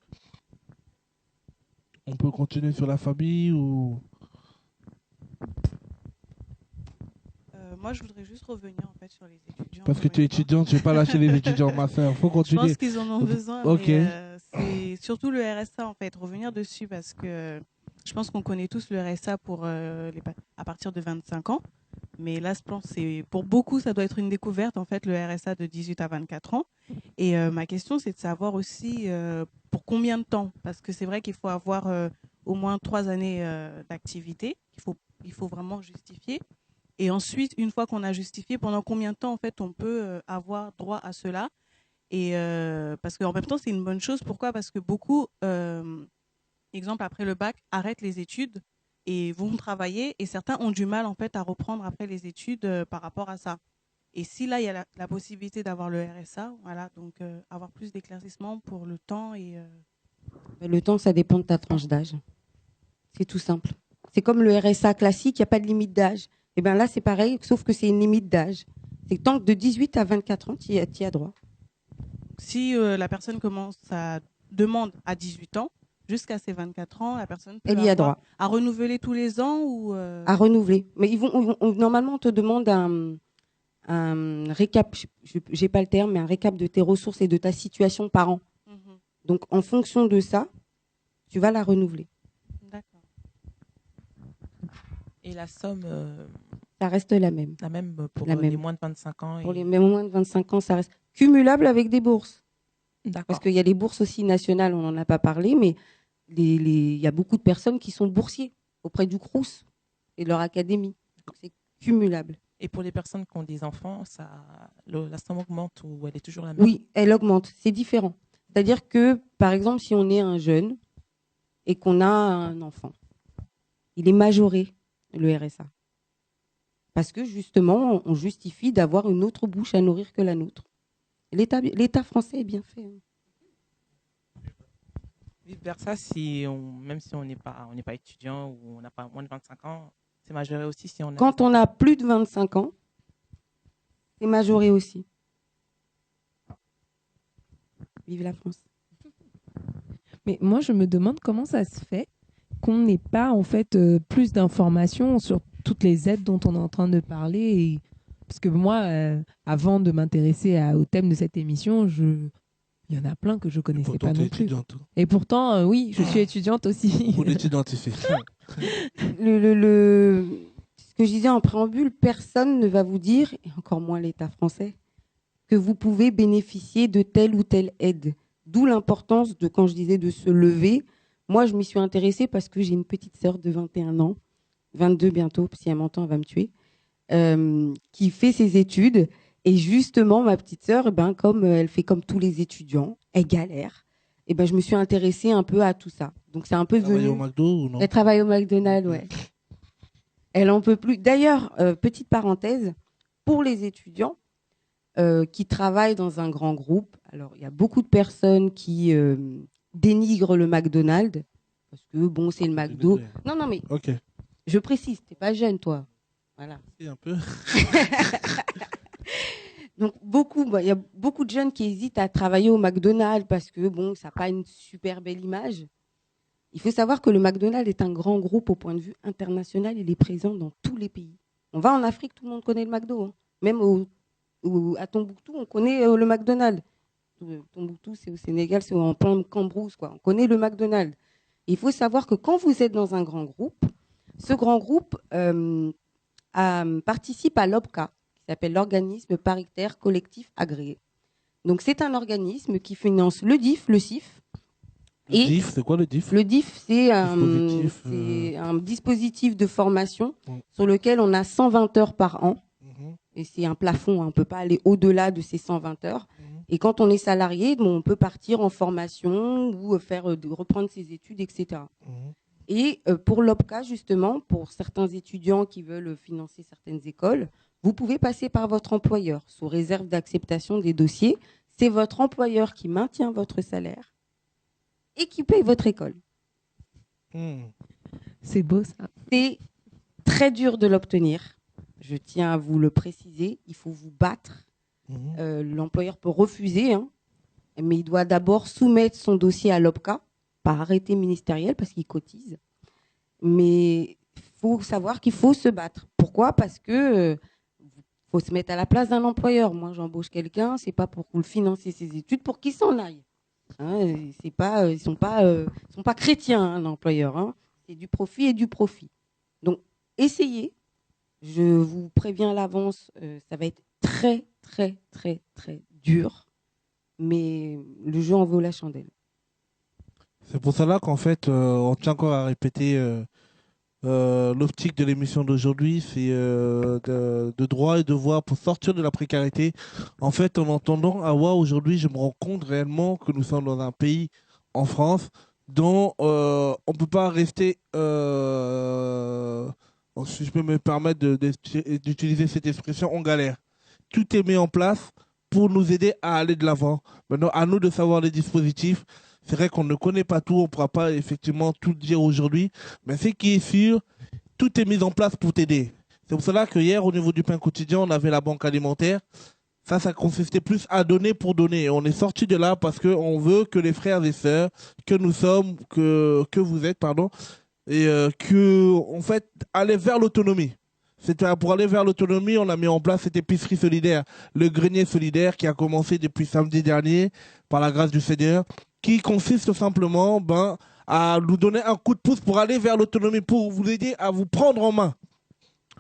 On peut continuer sur la famille ou...
Moi, je voudrais juste revenir en fait sur les étudiants.
Parce que tu es étudiante, je ne vais pas lâcher les étudiants, ma soeur. Il faut
Je
continuer.
pense qu'ils en ont besoin.
Ok.
Mais, c'est surtout le RSA en fait, revenir dessus parce que je pense qu'on connaît tous le RSA pour à partir de 25 ans. Mais là, je pense que pour beaucoup, ça doit être une découverte en fait, le RSA de 18 à 24 ans. Et ma question, c'est de savoir aussi pour combien de temps, parce que c'est vrai qu'il faut avoir au moins 3 années d'activité. Il faut vraiment justifier. Et ensuite, une fois qu'on a justifié, pendant combien de temps en fait on peut avoir droit à cela? Et parce qu'en même temps, c'est une bonne chose. Pourquoi? Parce que beaucoup, exemple après le bac, arrêtent les études et vont travailler. Et certains ont du mal en fait à reprendre après les études par rapport à ça. Et si là, il y a la possibilité d'avoir le RSA, voilà, donc avoir plus d'éclaircissement pour le temps et...
Le temps, ça dépend de ta tranche d'âge. C'est tout simple. C'est comme le RSA classique, il n'y a pas de limite d'âge. Et bien là, c'est pareil, sauf que c'est une limite d'âge. C'est tant que de 18 à 24 ans, tu y as droit.
Si la personne commence à demande à 18 ans, jusqu'à ses 24 ans, la personne peut
Elle y a
avoir
droit.
à renouveler tous les ans ou
À renouveler. Mais normalement, on te demande un récap, je n'ai pas le terme, mais un récap de tes ressources et de ta situation par an.
Mhm.
Donc, en fonction de ça, tu vas la renouveler.
D'accord.
Et la somme,
Ça reste la même.
la même pour
La
les
même.
moins de 25 ans.
Pour les même moins de 25 ans, ça reste cumulable avec des bourses.
D'accord.
Parce qu'il y a les bourses aussi nationales, on n'en a pas parlé, mais il y a beaucoup de personnes qui sont boursiers auprès du Crous et de leur académie. Donc, c'est cumulable.
Et pour les personnes qui ont des enfants, la somme augmente ou elle est toujours la même?
Oui, elle augmente. C'est différent. C'est-à-dire que, par exemple, si on est un jeune et qu'on a un enfant, il est majoré, le RSA. Parce que, justement, on justifie d'avoir une autre bouche à nourrir que la nôtre. L'État français est bien fait.
Vice versa, même si on n'est pas étudiant ou on n'a pas moins de 25 ans, c'est majoré aussi si on a
Quand on a plus de 25 ans, c'est majoré aussi. Vive la France.
Mais moi, je me demande comment ça se fait qu'on n'ait pas en fait plus d'informations sur toutes les aides dont on est en train de parler. Parce que moi, avant de m'intéresser au thème de cette émission, il y en a plein que je ne connaissais
Pourtant,
pas
t'es
non plus.
étudiante.
Et pourtant, oui, je suis étudiante aussi.
Beaucoup d'étudiantes ici.
Ce que je disais en préambule, personne ne va vous dire, et encore moins l'État français, que vous pouvez bénéficier de telle ou telle aide. D'où l'importance de, quand je disais de se lever, moi je m'y suis intéressée parce que j'ai une petite sœur de 21 ans, 22 bientôt, si elle m'entend, elle va me tuer, qui fait ses études. Et justement, ma petite sœur, comme elle fait comme tous les étudiants, elle galère. Et je me suis intéressée un peu à tout ça. Donc c'est un peu
Travailler
venu.
au McDo ou non?
Elle travaille au McDonald's, ouais. Elle en peut plus. D'ailleurs, petite parenthèse, pour les étudiants qui travaillent dans un grand groupe, alors il y a beaucoup de personnes qui dénigrent le McDonald's parce que bon, c'est le McDo. Non, mais
Ok.
je précise, t'es pas jeune, toi. Voilà.
Si, un peu.
Donc il y a beaucoup de jeunes qui hésitent à travailler au McDonald's parce que bon, ça n'a pas une super belle image. Il faut savoir que le McDonald's est un grand groupe au point de vue international. Il est présent dans tous les pays. On va en Afrique, tout le monde connaît le McDo. Hein. Même à Tombouctou, on connaît le McDonald's. Tombouctou, c'est au Sénégal, c'est en plein Cambrousse, quoi. On connaît le McDonald's. Il faut savoir que quand vous êtes dans un grand groupe, ce grand groupe participe à l'OPCA, qui s'appelle l'organisme paritaire collectif agréé. Donc c'est un organisme qui finance le DIF, le CIF.
Le DIF, c'est quoi le DIF?
Le DIF, c'est un dispositif de formation sur lequel on a 120 heures par an. Et c'est un plafond, on ne peut pas aller au-delà de ces 120 heures. Et quand on est salarié, on peut partir en formation ou reprendre ses études, etc. Et pour l'OPCA, justement, pour certains étudiants qui veulent financer certaines écoles, vous pouvez passer par votre employeur sous réserve d'acceptation des dossiers. C'est votre employeur qui maintient votre salaire et qui paye votre école.
C'est beau ça.
C'est très dur de l'obtenir. Je tiens à vous le préciser. Il faut vous battre. L'employeur peut refuser, hein, mais il doit d'abord soumettre son dossier à l'OPCA par arrêté ministériel parce qu'il cotise. Mais il faut savoir qu'il faut se battre. Pourquoi? Parce que faut se mettre à la place d'un employeur. Moi, j'embauche quelqu'un, c'est pas pour le financer ses études, pour qu'il s'en aille. Hein, ils sont pas chrétiens, hein, l'employeur. Hein. C'est du profit et du profit. Donc, essayez. Je vous préviens à l'avance, ça va être très, très, très, très dur. Mais le jeu en vaut la chandelle.
C'est pour cela qu'en fait, on tient encore à répéter l'optique de l'émission d'aujourd'hui, c'est de droit et devoir pour sortir de la précarité. En fait, en entendant Awa aujourd'hui, je me rends compte réellement que nous sommes dans un pays, en France, dont on ne peut pas rester, si je peux me permettre d'utiliser cette expression, on galère. Tout est mis en place pour nous aider à aller de l'avant. Maintenant, à nous de savoir les dispositifs. C'est vrai qu'on ne connaît pas tout, on ne pourra pas effectivement tout dire aujourd'hui, mais ce qui est sûr, tout est mis en place pour t'aider. C'est pour cela que hier, au niveau du pain quotidien, on avait la banque alimentaire Ça consistait plus à donner pour donner. Et on est sorti de là parce qu'on veut que les frères et sœurs que nous sommes, que vous êtes, pardon, et que, en fait, aller vers l'autonomie. C'était pour aller vers l'autonomie, on a mis en place cette épicerie solidaire, le grenier solidaire qui a commencé depuis samedi dernier, par la grâce du Seigneur, qui consiste simplement à nous donner un coup de pouce pour aller vers l'autonomie, pour vous aider à vous prendre en main.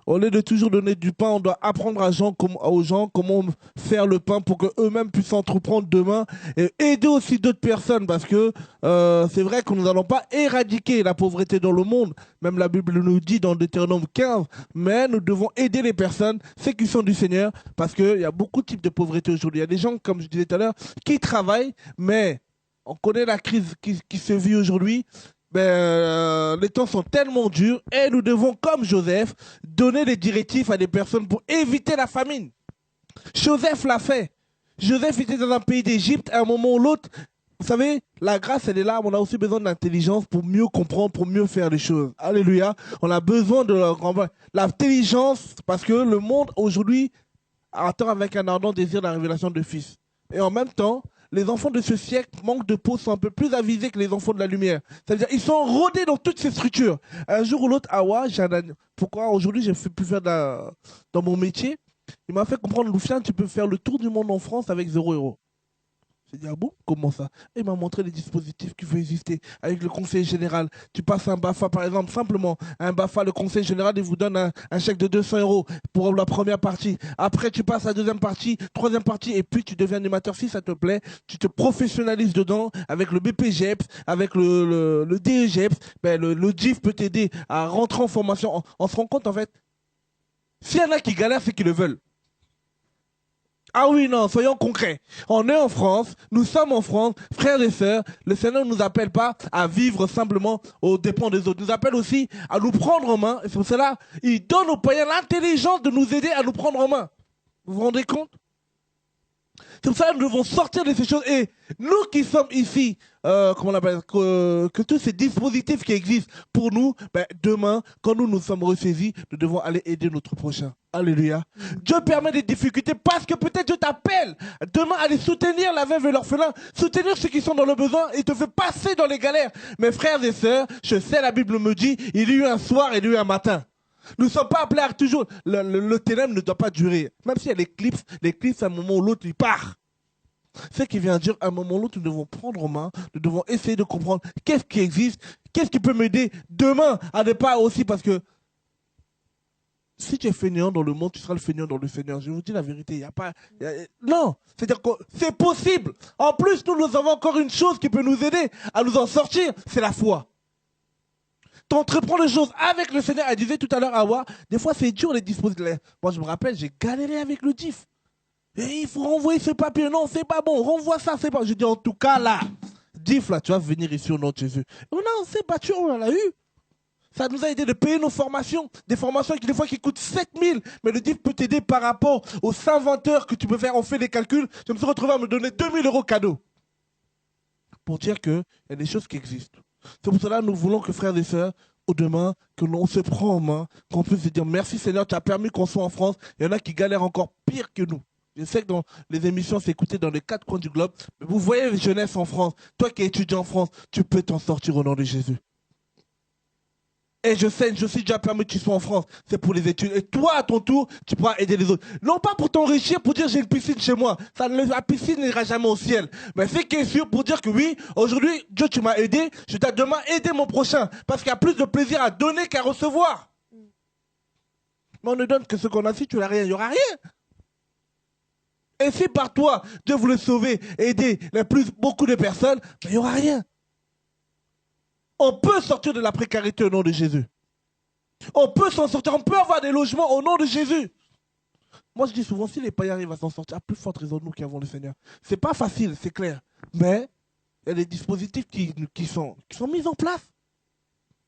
Au lieu de toujours donner du pain, on doit apprendre aux gens comment faire le pain pour qu'eux-mêmes puissent entreprendre demain et aider aussi d'autres personnes parce que c'est vrai que nous n'allons pas éradiquer la pauvreté dans le monde. Même la Bible nous dit dans Deutéronome 15, mais nous devons aider les personnes, ceux qui sont du Seigneur, parce qu'il y a beaucoup de types de pauvreté aujourd'hui. Il y a des gens, comme je disais tout à l'heure, qui travaillent, mais on connaît la crise qui se vit aujourd'hui. Les temps sont tellement durs et nous devons, comme Joseph, donner des directives à des personnes pour éviter la famine. Joseph l'a fait. Joseph était dans un pays d'Égypte à un moment ou l'autre. Vous savez, la grâce, elle est là. On a aussi besoin d'intelligence pour mieux comprendre, pour mieux faire les choses. Alléluia. On a besoin de l'intelligence parce que le monde aujourd'hui attend avec un ardent désir la révélation de Fils. Et en même temps, les enfants de ce siècle manquent de peau, sont un peu plus avisés que les enfants de la lumière. C'est-à-dire ils sont rodés dans toutes ces structures. Un jour ou l'autre, pourquoi aujourd'hui j'ai pu faire dans mon métier, il m'a fait comprendre, Loufiane, tu peux faire le tour du monde en France avec 0 €. J'ai dit, ah bon, comment ça? Et il m'a montré les dispositifs qui peuvent exister avec le conseil général. Tu passes un BAFA, par exemple, simplement, un BAFA, le conseil général, il vous donne un chèque de 200 € pour la première partie. Après, tu passes à la deuxième partie, troisième partie, et puis tu deviens animateur si ça te plaît. Tu te professionnalises dedans avec le BPGEPS, avec le DEGEPS. Le DIF peut t'aider à rentrer en formation. On se rend compte, en fait, s'il y en a qui galèrent, c'est qu'ils le veulent. Ah oui, non, soyons concrets. On est en France, nous sommes en France, frères et sœurs. Le Seigneur ne nous appelle pas à vivre simplement aux dépens des autres. Il nous appelle aussi à nous prendre en main. Et c'est pour cela, il donne aux païens l'intelligence de nous aider à nous prendre en main. Vous vous rendez compte? C'est pour ça que nous devons sortir de ces choses. Et nous qui sommes ici, comment on appelle, que tous ces dispositifs qui existent pour nous, demain, quand nous nous sommes ressaisis, nous devons aller aider notre prochain. Alléluia. Dieu permet des difficultés parce que peut-être Dieu t'appelle demain à aller soutenir la veuve et l'orphelin, soutenir ceux qui sont dans le besoin et te fait passer dans les galères. Mes frères et sœurs, je sais, la Bible me dit, il y a eu un soir et il y a eu un matin. Nous ne sommes pas appelés à toujours. Le ténèbre ne doit pas durer. Même s'il y a l'éclipse, à un moment ou l'autre, il part. Ce qui vient dire, à un moment ou l'autre, nous devons prendre en main, nous devons essayer de comprendre qu'est-ce qui existe, qu'est-ce qui peut m'aider demain à ne pas aussi, parce que si tu es fainéant dans le monde, tu seras le fainéant dans le Seigneur. Je vous dis la vérité, il n'y a pas... non, c'est-à-dire que c'est possible. En plus, nous avons encore une chose qui peut nous aider à nous en sortir, c'est la foi. T'entreprends les choses avec le Seigneur. Elle disait tout à l'heure, Awa, des fois c'est dur les dispositifs. Moi je me rappelle, j'ai galéré avec le DIF. Et il faut renvoyer ce papier. Non, c'est pas bon. Renvoie ça, c'est pas. Je dis en tout cas là, DIF là, tu vas venir ici au nom de Jésus. On a s'est battu, on l'a eu. Ça nous a aidé de payer nos formations. Des formations qui des fois qui coûtent 7000. Mais le DIF peut t'aider par rapport aux 120 heures que tu peux faire. On fait des calculs. Je me suis retrouvé à me donner 2000 € cadeau. Pour dire qu'il y a des choses qui existent. C'est pour cela que nous voulons que frères et sœurs, au demain, que l'on se prend en main, qu'on puisse se dire merci Seigneur, tu as permis qu'on soit en France. Il y en a qui galèrent encore pire que nous. Je sais que dans les émissions, c'est écouté dans les 4 coins du globe. Mais vous voyez les jeunesses en France. Toi qui es étudiant en France, tu peux t'en sortir au nom de Jésus. Et je sais, je suis déjà permis que tu sois en France. C'est pour les études. Et toi, à ton tour, tu pourras aider les autres. Non pas pour t'enrichir, pour dire j'ai une piscine chez moi. La piscine n'ira jamais au ciel. Mais c'est qui est sûr pour dire que oui, aujourd'hui, Dieu, tu m'as aidé. Je dois demain aider mon prochain. Parce qu'il y a plus de plaisir à donner qu'à recevoir. Mais on ne donne que ce qu'on a. Si tu n'as rien, il n'y aura rien. Et si par toi, Dieu voulait sauver, aider beaucoup de personnes, il n'y aura rien. On peut sortir de la précarité au nom de Jésus. On peut s'en sortir, on peut avoir des logements au nom de Jésus. Moi je dis souvent, si les païens arrivent à s'en sortir, à plus forte raison nous qui avons le Seigneur. C'est pas facile, c'est clair. Mais il y a des dispositifs qui sont mis en place.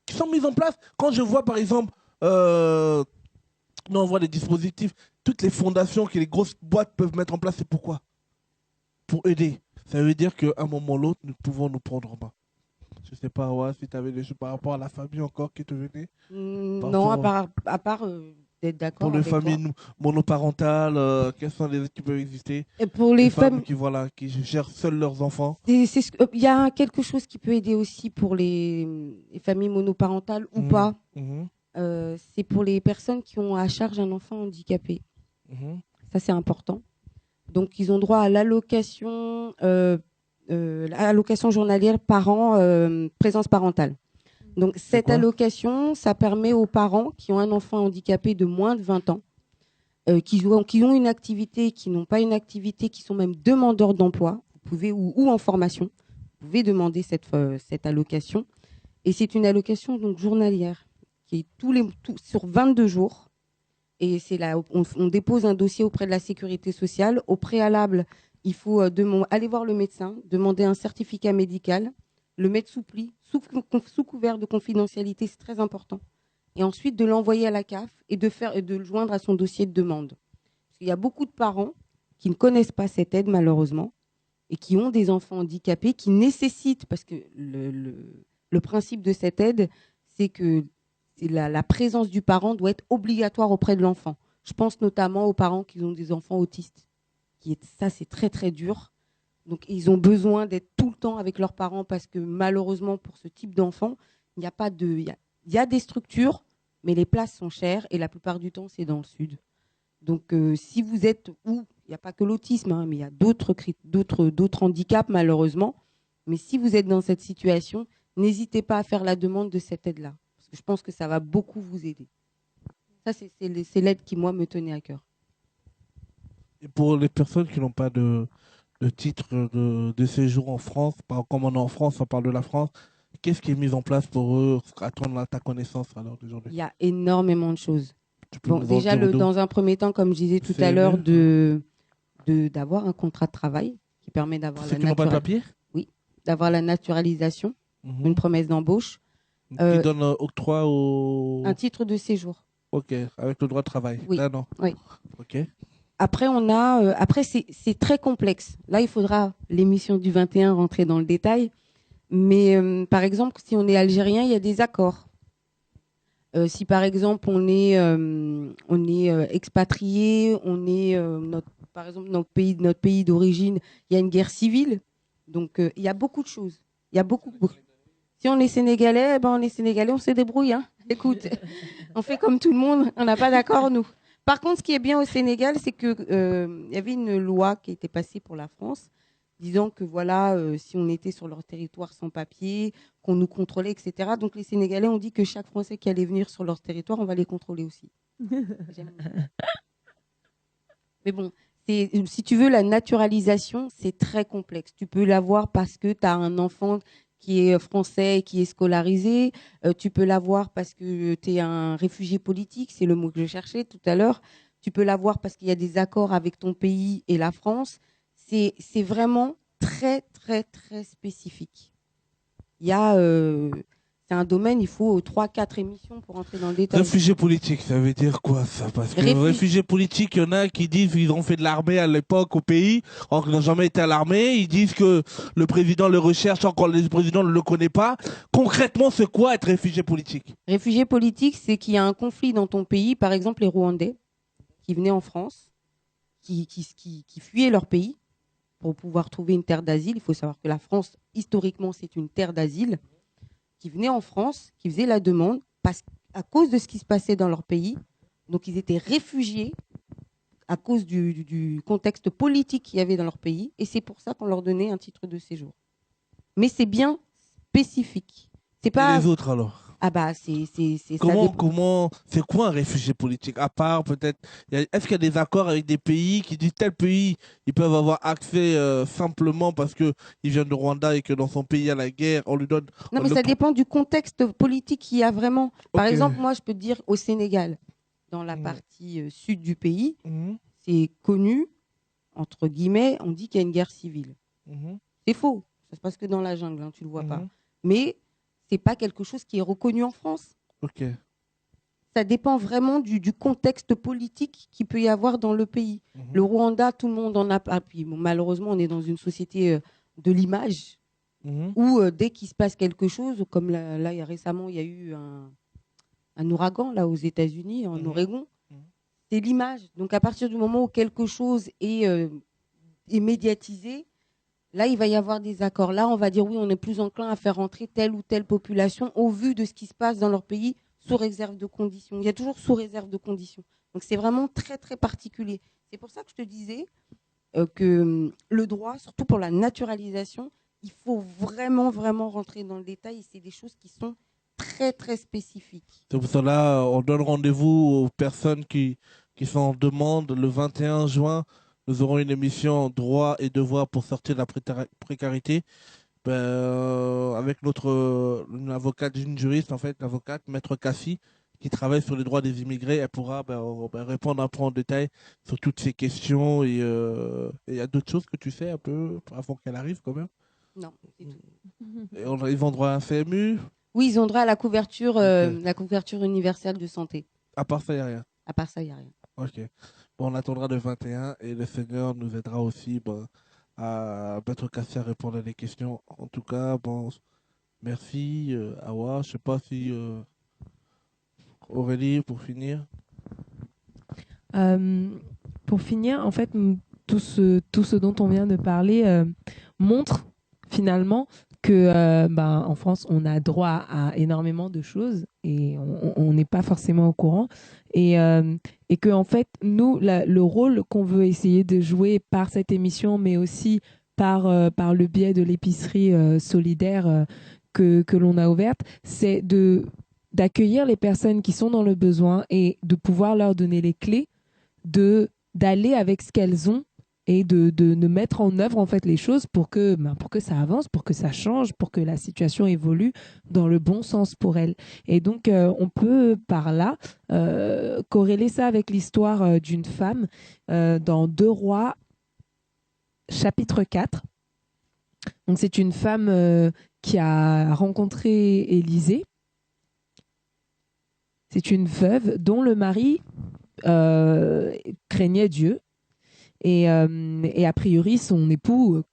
Qui sont mis en place. Quand je vois par exemple, on voit des dispositifs, toutes les fondations que les grosses boîtes peuvent mettre en place, c'est pourquoi? Pour aider. Ça veut dire qu'à un moment ou l'autre, nous pouvons nous prendre en main. Je ne sais pas, si tu avais des choses par rapport à la famille encore qui te venait.
Non, à part d'être d'accord
Pour les
avec toi.
familles monoparentales, quelles sont les aides qui peuvent exister?
Et pour
Les
les
femmes
femmes,
qui gèrent seules leurs enfants.
il y a quelque chose qui peut aider aussi pour les familles monoparentales ou
Mhm,
pas.
mhm,
C'est pour les personnes qui ont à charge un enfant handicapé.
mhm.
Ça, c'est important. Donc, ils ont droit à l'allocation journalière parent, présence parentale. Donc, cette
quoi
allocation, ça permet aux parents qui ont un enfant handicapé de moins de 20 ans, qui ont une activité, qui n'ont pas une activité, qui sont même demandeurs d'emploi, vous pouvez, ou en formation, vous pouvez demander cette allocation. Et c'est une allocation donc, journalière, qui est sur 22 jours. Et c'est là, on dépose un dossier auprès de la sécurité sociale. Au préalable, il faut aller voir le médecin, demander un certificat médical, le mettre sous pli, sous couvert de confidentialité, c'est très important. Et ensuite de l'envoyer à la CAF et de le joindre à son dossier de demande. Parce qu'il y a beaucoup de parents qui ne connaissent pas cette aide malheureusement et qui ont des enfants handicapés qui nécessitent, parce que le principe de cette aide, c'est que la présence du parent doit être obligatoire auprès de l'enfant. Je pense notamment aux parents qui ont des enfants autistes. Ça, c'est très, très dur. Donc, ils ont besoin d'être tout le temps avec leurs parents parce que malheureusement, pour ce type d'enfant, il y a des structures, mais les places sont chères et la plupart du temps, c'est dans le sud. Donc, si vous êtes il n'y a pas que l'autisme, hein, mais il y a d'autres handicaps, malheureusement. Mais si vous êtes dans cette situation, n'hésitez pas à faire la demande de cette aide-là. Parce que je pense que ça va beaucoup vous aider. Ça, c'est l'aide qui, moi, me tenait à cœur.
Et pour les personnes qui n'ont pas de titre de séjour en France, comme on est en France, on parle de la France, qu'est-ce qui est mis en place pour eux, à ta connaissance alors
Il y a énormément de choses.
Tu peux
Bon,
nous en
déjà,
dire deux?
dans un premier temps, comme je disais tout à l'heure, d'avoir un contrat de travail qui permet d'avoir
Ceux qui n'ont pas de papier?
Oui, d'avoir la naturalisation,
Mhm.
une promesse d'embauche.
Qui donne octroi au...
Un titre de séjour.
Ok, avec le droit de travail.
Oui.
Là, non.
Oui.
Ok.
Après, après c'est très complexe. Là, il faudra, l'émission du 21, rentrer dans le détail. Mais par exemple, si on est algérien, il y a des accords. Si par exemple on est expatrié, par exemple notre pays d'origine, il y a une guerre civile. Donc il y a beaucoup de choses. Il y a beaucoup. Si on est sénégalais, on est sénégalais, on se débrouille. Hein. Écoute, on fait comme tout le monde. On n'a pas d'accord nous. Par contre, ce qui est bien au Sénégal, c'est que y avait une loi qui a été passée pour la France, disant que voilà, si on était sur leur territoire sans papier, qu'on nous contrôlait, etc. Donc les Sénégalais ont dit que chaque Français qui allait venir sur leur territoire, on va les contrôler aussi. Mais bon, si tu veux, la naturalisation, c'est très complexe. Tu peux l'avoir parce que tu as un enfant qui est français et qui est scolarisé. Tu peux l'avoir parce que tu es un réfugié politique, c'est le mot que je cherchais tout à l'heure. Tu peux l'avoir parce qu'il y a des accords avec ton pays et la France. C'est vraiment très, très, très spécifique. C'est un domaine, il faut 3-4 émissions pour entrer dans le détail.
Réfugié politique, ça veut dire quoi ça? Parce que réfugié politique, il y en a qui disent qu'ils ont fait de l'armée à l'époque au pays, alors qu'ils n'ont jamais été à l'armée. Ils disent que le président le recherche, encore le président ne le connaît pas. Concrètement, c'est quoi être réfugié politique?
Réfugié politique, c'est qu'il y a un conflit dans ton pays, par exemple les Rwandais, qui venaient en France, qui fuyaient leur pays pour pouvoir trouver une terre d'asile. Il faut savoir que la France, historiquement, c'est une terre d'asile. Qui venaient en France, qui faisaient la demande à cause de ce qui se passait dans leur pays. Donc, ils étaient réfugiés à cause du contexte politique qu'il y avait dans leur pays. Et c'est pour ça qu'on leur donnait un titre de séjour. Mais c'est bien spécifique. C'est pas...
Et les autres alors?
Ah bah,
Comment, c'est quoi un réfugié politique? À part peut-être, est-ce qu'il y a des accords avec des pays qui disent tel pays, ils peuvent avoir accès simplement parce qu'il vient de Rwanda et que dans son pays il y a la guerre, on lui donne...
Non, mais ça dépend du contexte politique qu'il y a vraiment. Par exemple, moi, je peux te dire, au Sénégal, dans la partie sud du pays, c'est connu, entre guillemets, on dit qu'il y a une guerre civile. C'est faux. Ça se passe que dans la jungle, hein, tu ne le vois pas. Mais c'est pas quelque chose qui est reconnu en France. Ça dépend vraiment du contexte politique qu'il peut y avoir dans le pays. Le Rwanda, tout le monde en a pas. Puis bon, malheureusement, on est dans une société de l'image où dès qu'il se passe quelque chose, comme récemment, il y a eu un ouragan là aux États-Unis, en Oregon. c'est l'image. Donc à partir du moment où quelque chose est médiatisé, là il va y avoir des accords. Là on va dire oui, on est plus enclin à faire entrer telle ou telle population au vu de ce qui se passe dans leur pays sous réserve de conditions. Il y a toujours sous réserve de conditions. Donc c'est vraiment très très particulier. C'est pour ça que je te disais que le droit, surtout pour la naturalisation, il faut vraiment vraiment rentrer dans le détail et c'est des choses qui sont très très spécifiques.
C'est pour cela on donne rendez-vous aux personnes qui sont en demande le 21 juin. Nous aurons une émission droit et devoir pour sortir de la précarité. Avec une avocate, une juriste, en fait, l'avocate, Maître Kassi, qui travaille sur les droits des immigrés. Elle pourra répondre un peu en détail sur toutes ces questions. Et il y a d'autres choses que tu fais un peu avant qu'elle arrive quand même.
Non, c'est tout.
Et ils ont droit à un CMU.
Oui, ils ont droit à la couverture universelle de santé.
À part ça, il n'y a rien.
À part ça, il n'y a rien.
Ok. Bon, on attendra le 21 et le Seigneur nous aidera aussi à Maître Kassi à répondre à des questions. En tout cas, bon, merci Awa. Je sais pas si Aurélie, pour finir.
Pour finir, en fait, tout ce dont on vient de parler montre finalement que en France, on a droit à énormément de choses et on n'est pas forcément au courant. Et que, en fait, nous, le rôle qu'on veut essayer de jouer par cette émission, mais aussi par le biais de l'épicerie solidaire que l'on a ouverte, c'est d'accueillir les personnes qui sont dans le besoin et de pouvoir leur donner les clés d'aller avec ce qu'elles ont et de mettre en œuvre en fait les choses pour que ça avance, pour que ça change, pour que la situation évolue dans le bon sens pour elles. Et donc on peut par là corréler ça avec l'histoire d'une femme dans 2 Rois chapitre 4. Donc c'est une femme qui a rencontré Élisée. C'est une veuve dont le mari craignait Dieu. Et a priori, son époux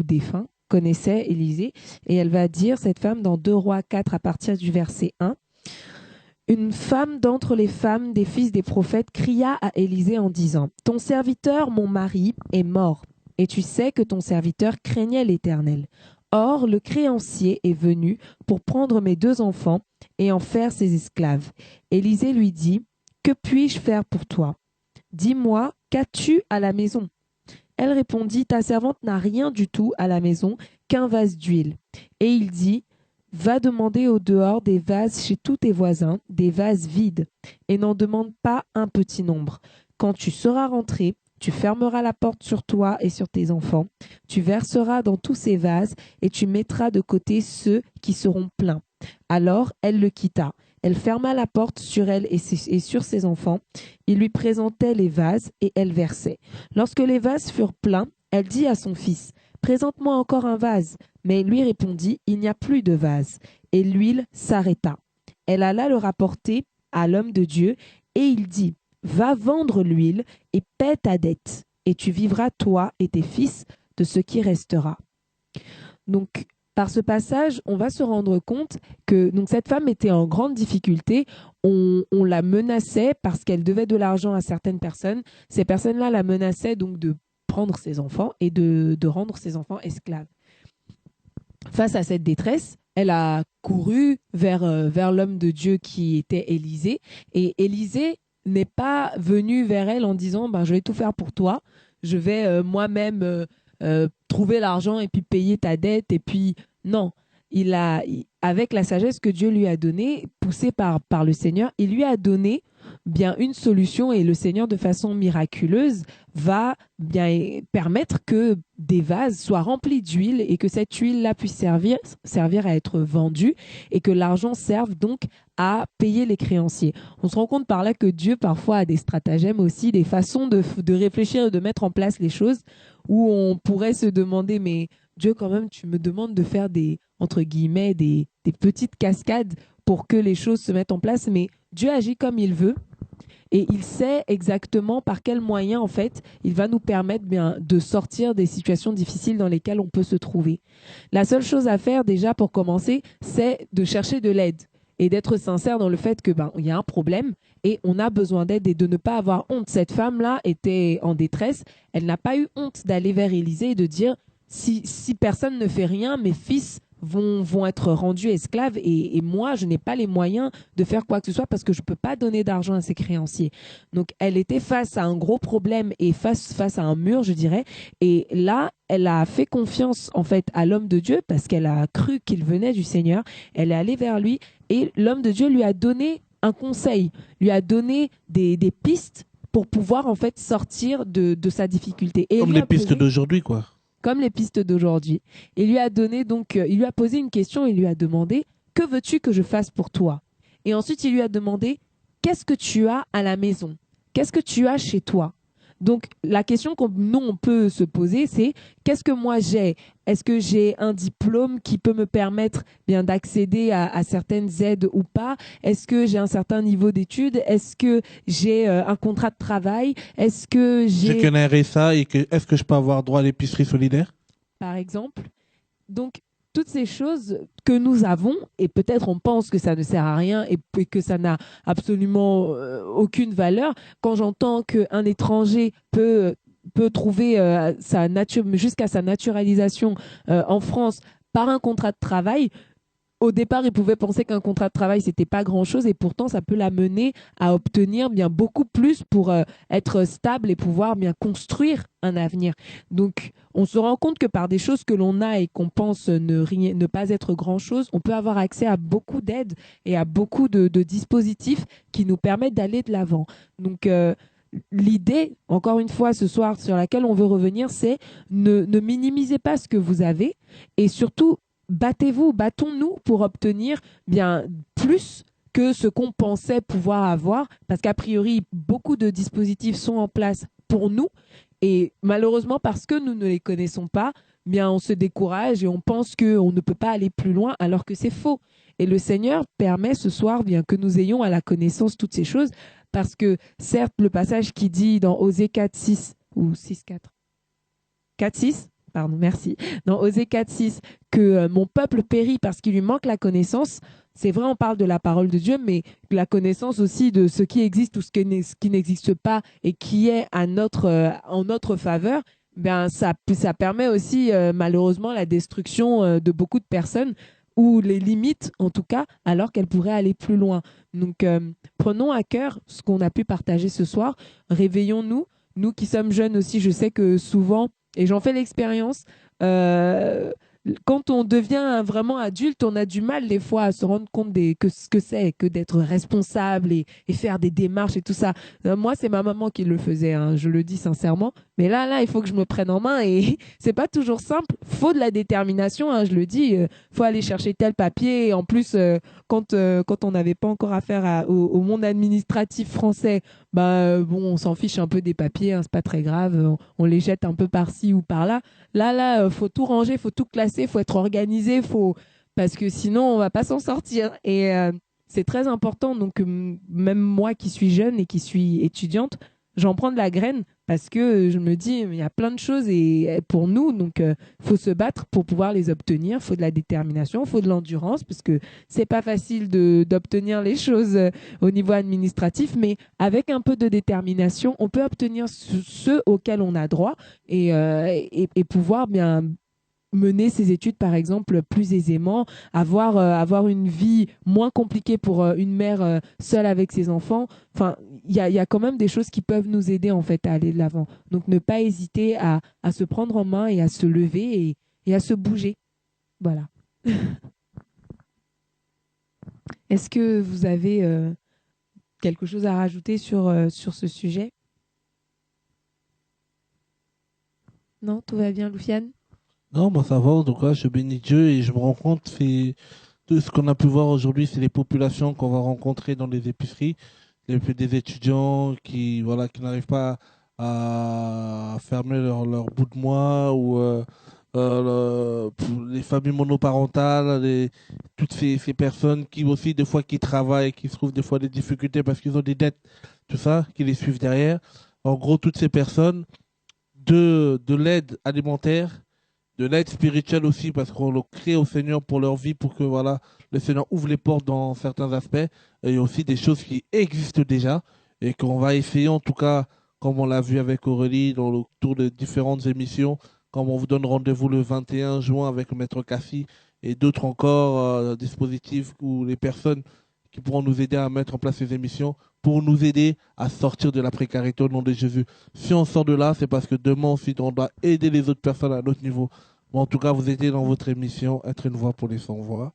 défunt, connaissait Élisée. Et elle va dire, cette femme, dans 2 Rois 4, à partir du verset 1, « Une femme d'entre les femmes des fils des prophètes cria à Élisée en disant, « Ton serviteur, mon mari, est mort, et tu sais que ton serviteur craignait l'Éternel. Or, le créancier est venu pour prendre mes 2 enfants et en faire ses esclaves. » Élisée lui dit, « Que puis-je faire pour toi ? Dis-moi, qu'as-tu à la maison ?» Elle répondit, « Ta servante n'a rien du tout à la maison qu'un vase d'huile. » Et il dit, « Va demander au dehors des vases chez tous tes voisins, des vases vides, et n'en demande pas un petit nombre. Quand tu seras rentré, tu fermeras la porte sur toi et sur tes enfants. Tu verseras dans tous ces vases et tu mettras de côté ceux qui seront pleins. » Alors elle le quitta. Elle ferma la porte sur elle et sur ses enfants. Il lui présentait les vases et elle versait. Lorsque les vases furent pleins, elle dit à son fils, « Présente-moi encore un vase. » Mais il lui répondit, « Il n'y a plus de vase. » Et l'huile s'arrêta. Elle alla le rapporter à l'homme de Dieu et il dit, « Va vendre l'huile et paie ta dette, et tu vivras toi et tes fils de ce qui restera. » Donc, par ce passage, on va se rendre compte que donc, cette femme était en grande difficulté. On la menaçait parce qu'elle devait de l'argent à certaines personnes. Ces personnes-là la menaçaient donc de prendre ses enfants et de rendre ses enfants esclaves. Face à cette détresse, elle a couru vers l'homme de Dieu qui était Élisée. Et Élisée n'est pas venu vers elle en disant « Je vais tout faire pour toi. Je vais moi-même... trouver l'argent et puis payer ta dette. » Et puis, non, avec la sagesse que Dieu lui a donnée, poussée par le Seigneur, il lui a donné bien une solution et le Seigneur, de façon miraculeuse, va bien permettre que des vases soient remplis d'huile et que cette huile-là puisse servir à être vendue et que l'argent serve donc à payer les créanciers. On se rend compte par là que Dieu parfois a des stratagèmes aussi, des façons de réfléchir et de mettre en place les choses où on pourrait se demander, mais Dieu quand même, tu me demandes de faire entre guillemets, des petites cascades pour que les choses se mettent en place, mais Dieu agit comme il veut et il sait exactement par quels moyens en fait il va nous permettre bien de sortir des situations difficiles dans lesquelles on peut se trouver. La seule chose à faire déjà pour commencer, c'est de chercher de l'aide et d'être sincère dans le fait que il y a un problème et on a besoin d'aide et de ne pas avoir honte. Cette femme-là était en détresse. Elle n'a pas eu honte d'aller vers Élisée et de dire si personne ne fait rien, mes fils vont être rendus esclaves et moi, je n'ai pas les moyens de faire quoi que ce soit parce que je ne peux pas donner d'argent à ses créanciers. Donc, elle était face à un gros problème et face à un mur, je dirais. Et là, elle a fait confiance en fait à l'homme de Dieu parce qu'elle a cru qu'il venait du Seigneur. Elle est allée vers lui et l'homme de Dieu lui a donné un conseil, lui a donné des pistes pour pouvoir en fait sortir de sa difficulté. Et
Comme les pistes d'aujourd'hui, quoi.
Comme les pistes d'aujourd'hui. Il lui a donné il lui a posé une question, il lui a demandé que veux-tu que je fasse pour toi? Et ensuite il lui a demandé qu'est-ce que tu as à la maison? Qu'est-ce que tu as chez toi? Donc la question qu'on on peut se poser, c'est qu'est-ce que moi j'ai? Est-ce que j'ai un diplôme qui peut me permettre bien d'accéder à certaines aides ou pas? Est-ce que j'ai un certain niveau d'études? Est-ce que j'ai un contrat de travail? Est-ce que j'ai
qu'un RSA et est-ce que je peux avoir droit à l'épicerie solidaire?
Par exemple. Donc, toutes ces choses que nous avons, et peut-être on pense que ça ne sert à rien et que ça n'a absolument aucune valeur, quand j'entends qu'un étranger peut trouver jusqu'à sa naturalisation en France par un contrat de travail, au départ, il pouvait penser qu'un contrat de travail, c'était pas grand-chose et pourtant, ça peut l'amener à obtenir bien beaucoup plus pour être stable et pouvoir bien construire un avenir. Donc, on se rend compte que par des choses que l'on a et qu'on pense ne pas être grand-chose, on peut avoir accès à beaucoup d'aides et à beaucoup de dispositifs qui nous permettent d'aller de l'avant. Donc, l'idée, encore une fois, ce soir, sur laquelle on veut revenir, c'est ne minimisez pas ce que vous avez et surtout, battons-nous pour obtenir bien plus que ce qu'on pensait pouvoir avoir, parce qu'a priori, beaucoup de dispositifs sont en place pour nous, et malheureusement, parce que nous ne les connaissons pas, bien on se décourage et on pense qu'on ne peut pas aller plus loin, alors que c'est faux. Et le Seigneur permet ce soir bien que nous ayons à la connaissance toutes ces choses, parce que certes, le passage qui dit dans Osée 4.6 ou 6.4, 4.6, pardon, merci, dans Osée 4.6, que mon peuple périt parce qu'il lui manque la connaissance. C'est vrai, on parle de la parole de Dieu, mais la connaissance aussi de ce qui existe ou ce qui n'existe pas et qui est en notre faveur, ben ça permet aussi malheureusement la destruction de beaucoup de personnes ou les limites en tout cas, alors qu'elles pourraient aller plus loin. Donc prenons à cœur ce qu'on a pu partager ce soir, réveillons-nous, nous qui sommes jeunes aussi. Je sais que souvent, et j'en fais l'expérience, quand on devient vraiment adulte, on a du mal des fois à se rendre compte que ce que c'est que d'être responsable et faire des démarches et tout ça. Moi, c'est ma maman qui le faisait, hein, je le dis sincèrement. Mais là, il faut que je me prenne en main et c'est pas toujours simple. Faut de la détermination, hein, je le dis. Faut aller chercher tel papier. Et en plus, quand on n'avait pas encore affaire au monde administratif français, bon, on s'en fiche un peu des papiers, hein, c'est pas très grave. On les jette un peu par-ci ou par-là. Là, faut tout ranger, faut tout classer, faut être organisé, parce que sinon on va pas s'en sortir. Et c'est très important. Donc même moi qui suis jeune et qui suis étudiante, j'en prends de la graine parce que je me dis il y a plein de choses et pour nous, donc faut se battre pour pouvoir les obtenir. Faut de la détermination, faut de l'endurance parce que c'est pas facile d'obtenir les choses au niveau administratif, mais avec un peu de détermination, on peut obtenir ce auquel on a droit et pouvoir bien mener ses études, par exemple, plus aisément, avoir une vie moins compliquée pour une mère seule avec ses enfants. Enfin, il y a quand même des choses qui peuvent nous aider en fait à aller de l'avant. Donc, ne pas hésiter à se prendre en main et à se lever et à se bouger. Voilà. Est-ce que vous avez quelque chose à rajouter sur ce sujet? Non, tout va bien, Loufiane?
Non, moi ça va, en tout cas, je bénis Dieu et je me rends compte, tout ce qu'on a pu voir aujourd'hui, c'est les populations qu'on va rencontrer dans les épiceries, des étudiants qui n'arrivent pas à fermer leur bout de mois ou les familles monoparentales, toutes ces personnes qui aussi des fois qui travaillent, qui se trouvent des fois des difficultés parce qu'ils ont des dettes, tout ça, qui les suivent derrière. En gros, toutes ces personnes, de l'aide alimentaire de l'aide spirituelle aussi, parce qu'on le crée au Seigneur pour leur vie, pour que voilà, le Seigneur ouvre les portes dans certains aspects. Et il y a aussi des choses qui existent déjà et qu'on va essayer, en tout cas, comme on l'a vu avec Aurélie, dans le tour de différentes émissions, comme on vous donne rendez-vous le 21 juin avec le Maître Cassie et d'autres encore dispositifs où les personnes qui pourront nous aider à mettre en place ces émissions pour nous aider à sortir de la précarité au nom de Jésus. Si on sort de là, c'est parce que demain ensuite, on doit aider les autres personnes à un autre niveau. Bon, en tout cas, vous étiez dans votre émission Être une voix pour les sans-voix.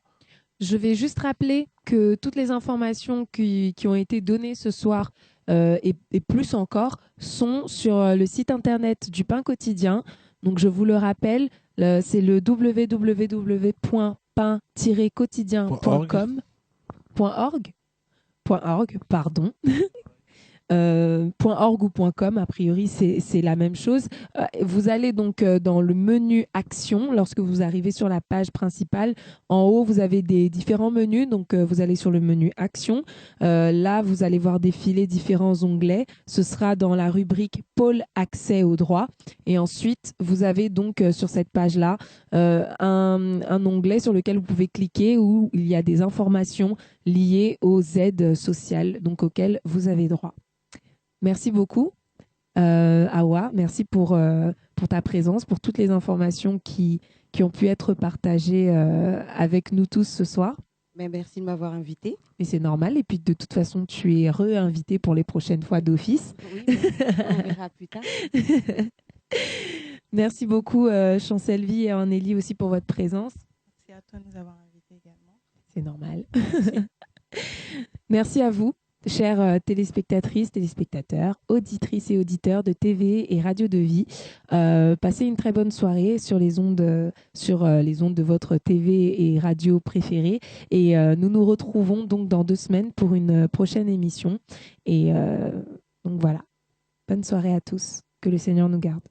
Je vais juste rappeler que toutes les informations qui ont été données ce soir et plus encore sont sur le site internet du Pain Quotidien. Donc, je vous le rappelle, c'est le www.pain-quotidien.com. .org, pardon. .org ou .com, a priori, c'est la même chose. Vous allez donc dans le menu Action. Lorsque vous arrivez sur la page principale, en haut, vous avez des différents menus. Donc, vous allez sur le menu Action. Là, vous allez voir défiler différents onglets. Ce sera dans la rubrique Pôle accès au droit. Et ensuite, vous avez donc sur cette page-là un onglet sur lequel vous pouvez cliquer où il y a des informations liées aux aides sociales donc auxquelles vous avez droit. Merci beaucoup, Awa. Merci pour ta présence, pour toutes les informations qui ont pu être partagées avec nous tous ce soir.
Ben, merci de m'avoir invité.
Mais c'est normal. Et puis, de toute façon, tu es re-invité pour les prochaines fois d'office.
Oui, on verra plus tard.
Merci beaucoup, Chancelvie et Anélie aussi pour votre présence.
Merci à toi de nous avoir invités également.
C'est normal. Merci à vous, chères téléspectatrices, téléspectateurs, auditrices et auditeurs de TV et Radio de Vie. Passez une très bonne soirée sur les ondes de votre TV et radio préférée. Et nous nous retrouvons donc dans 2 semaines pour une prochaine émission. Et donc voilà. Bonne soirée à tous. Que le Seigneur nous garde.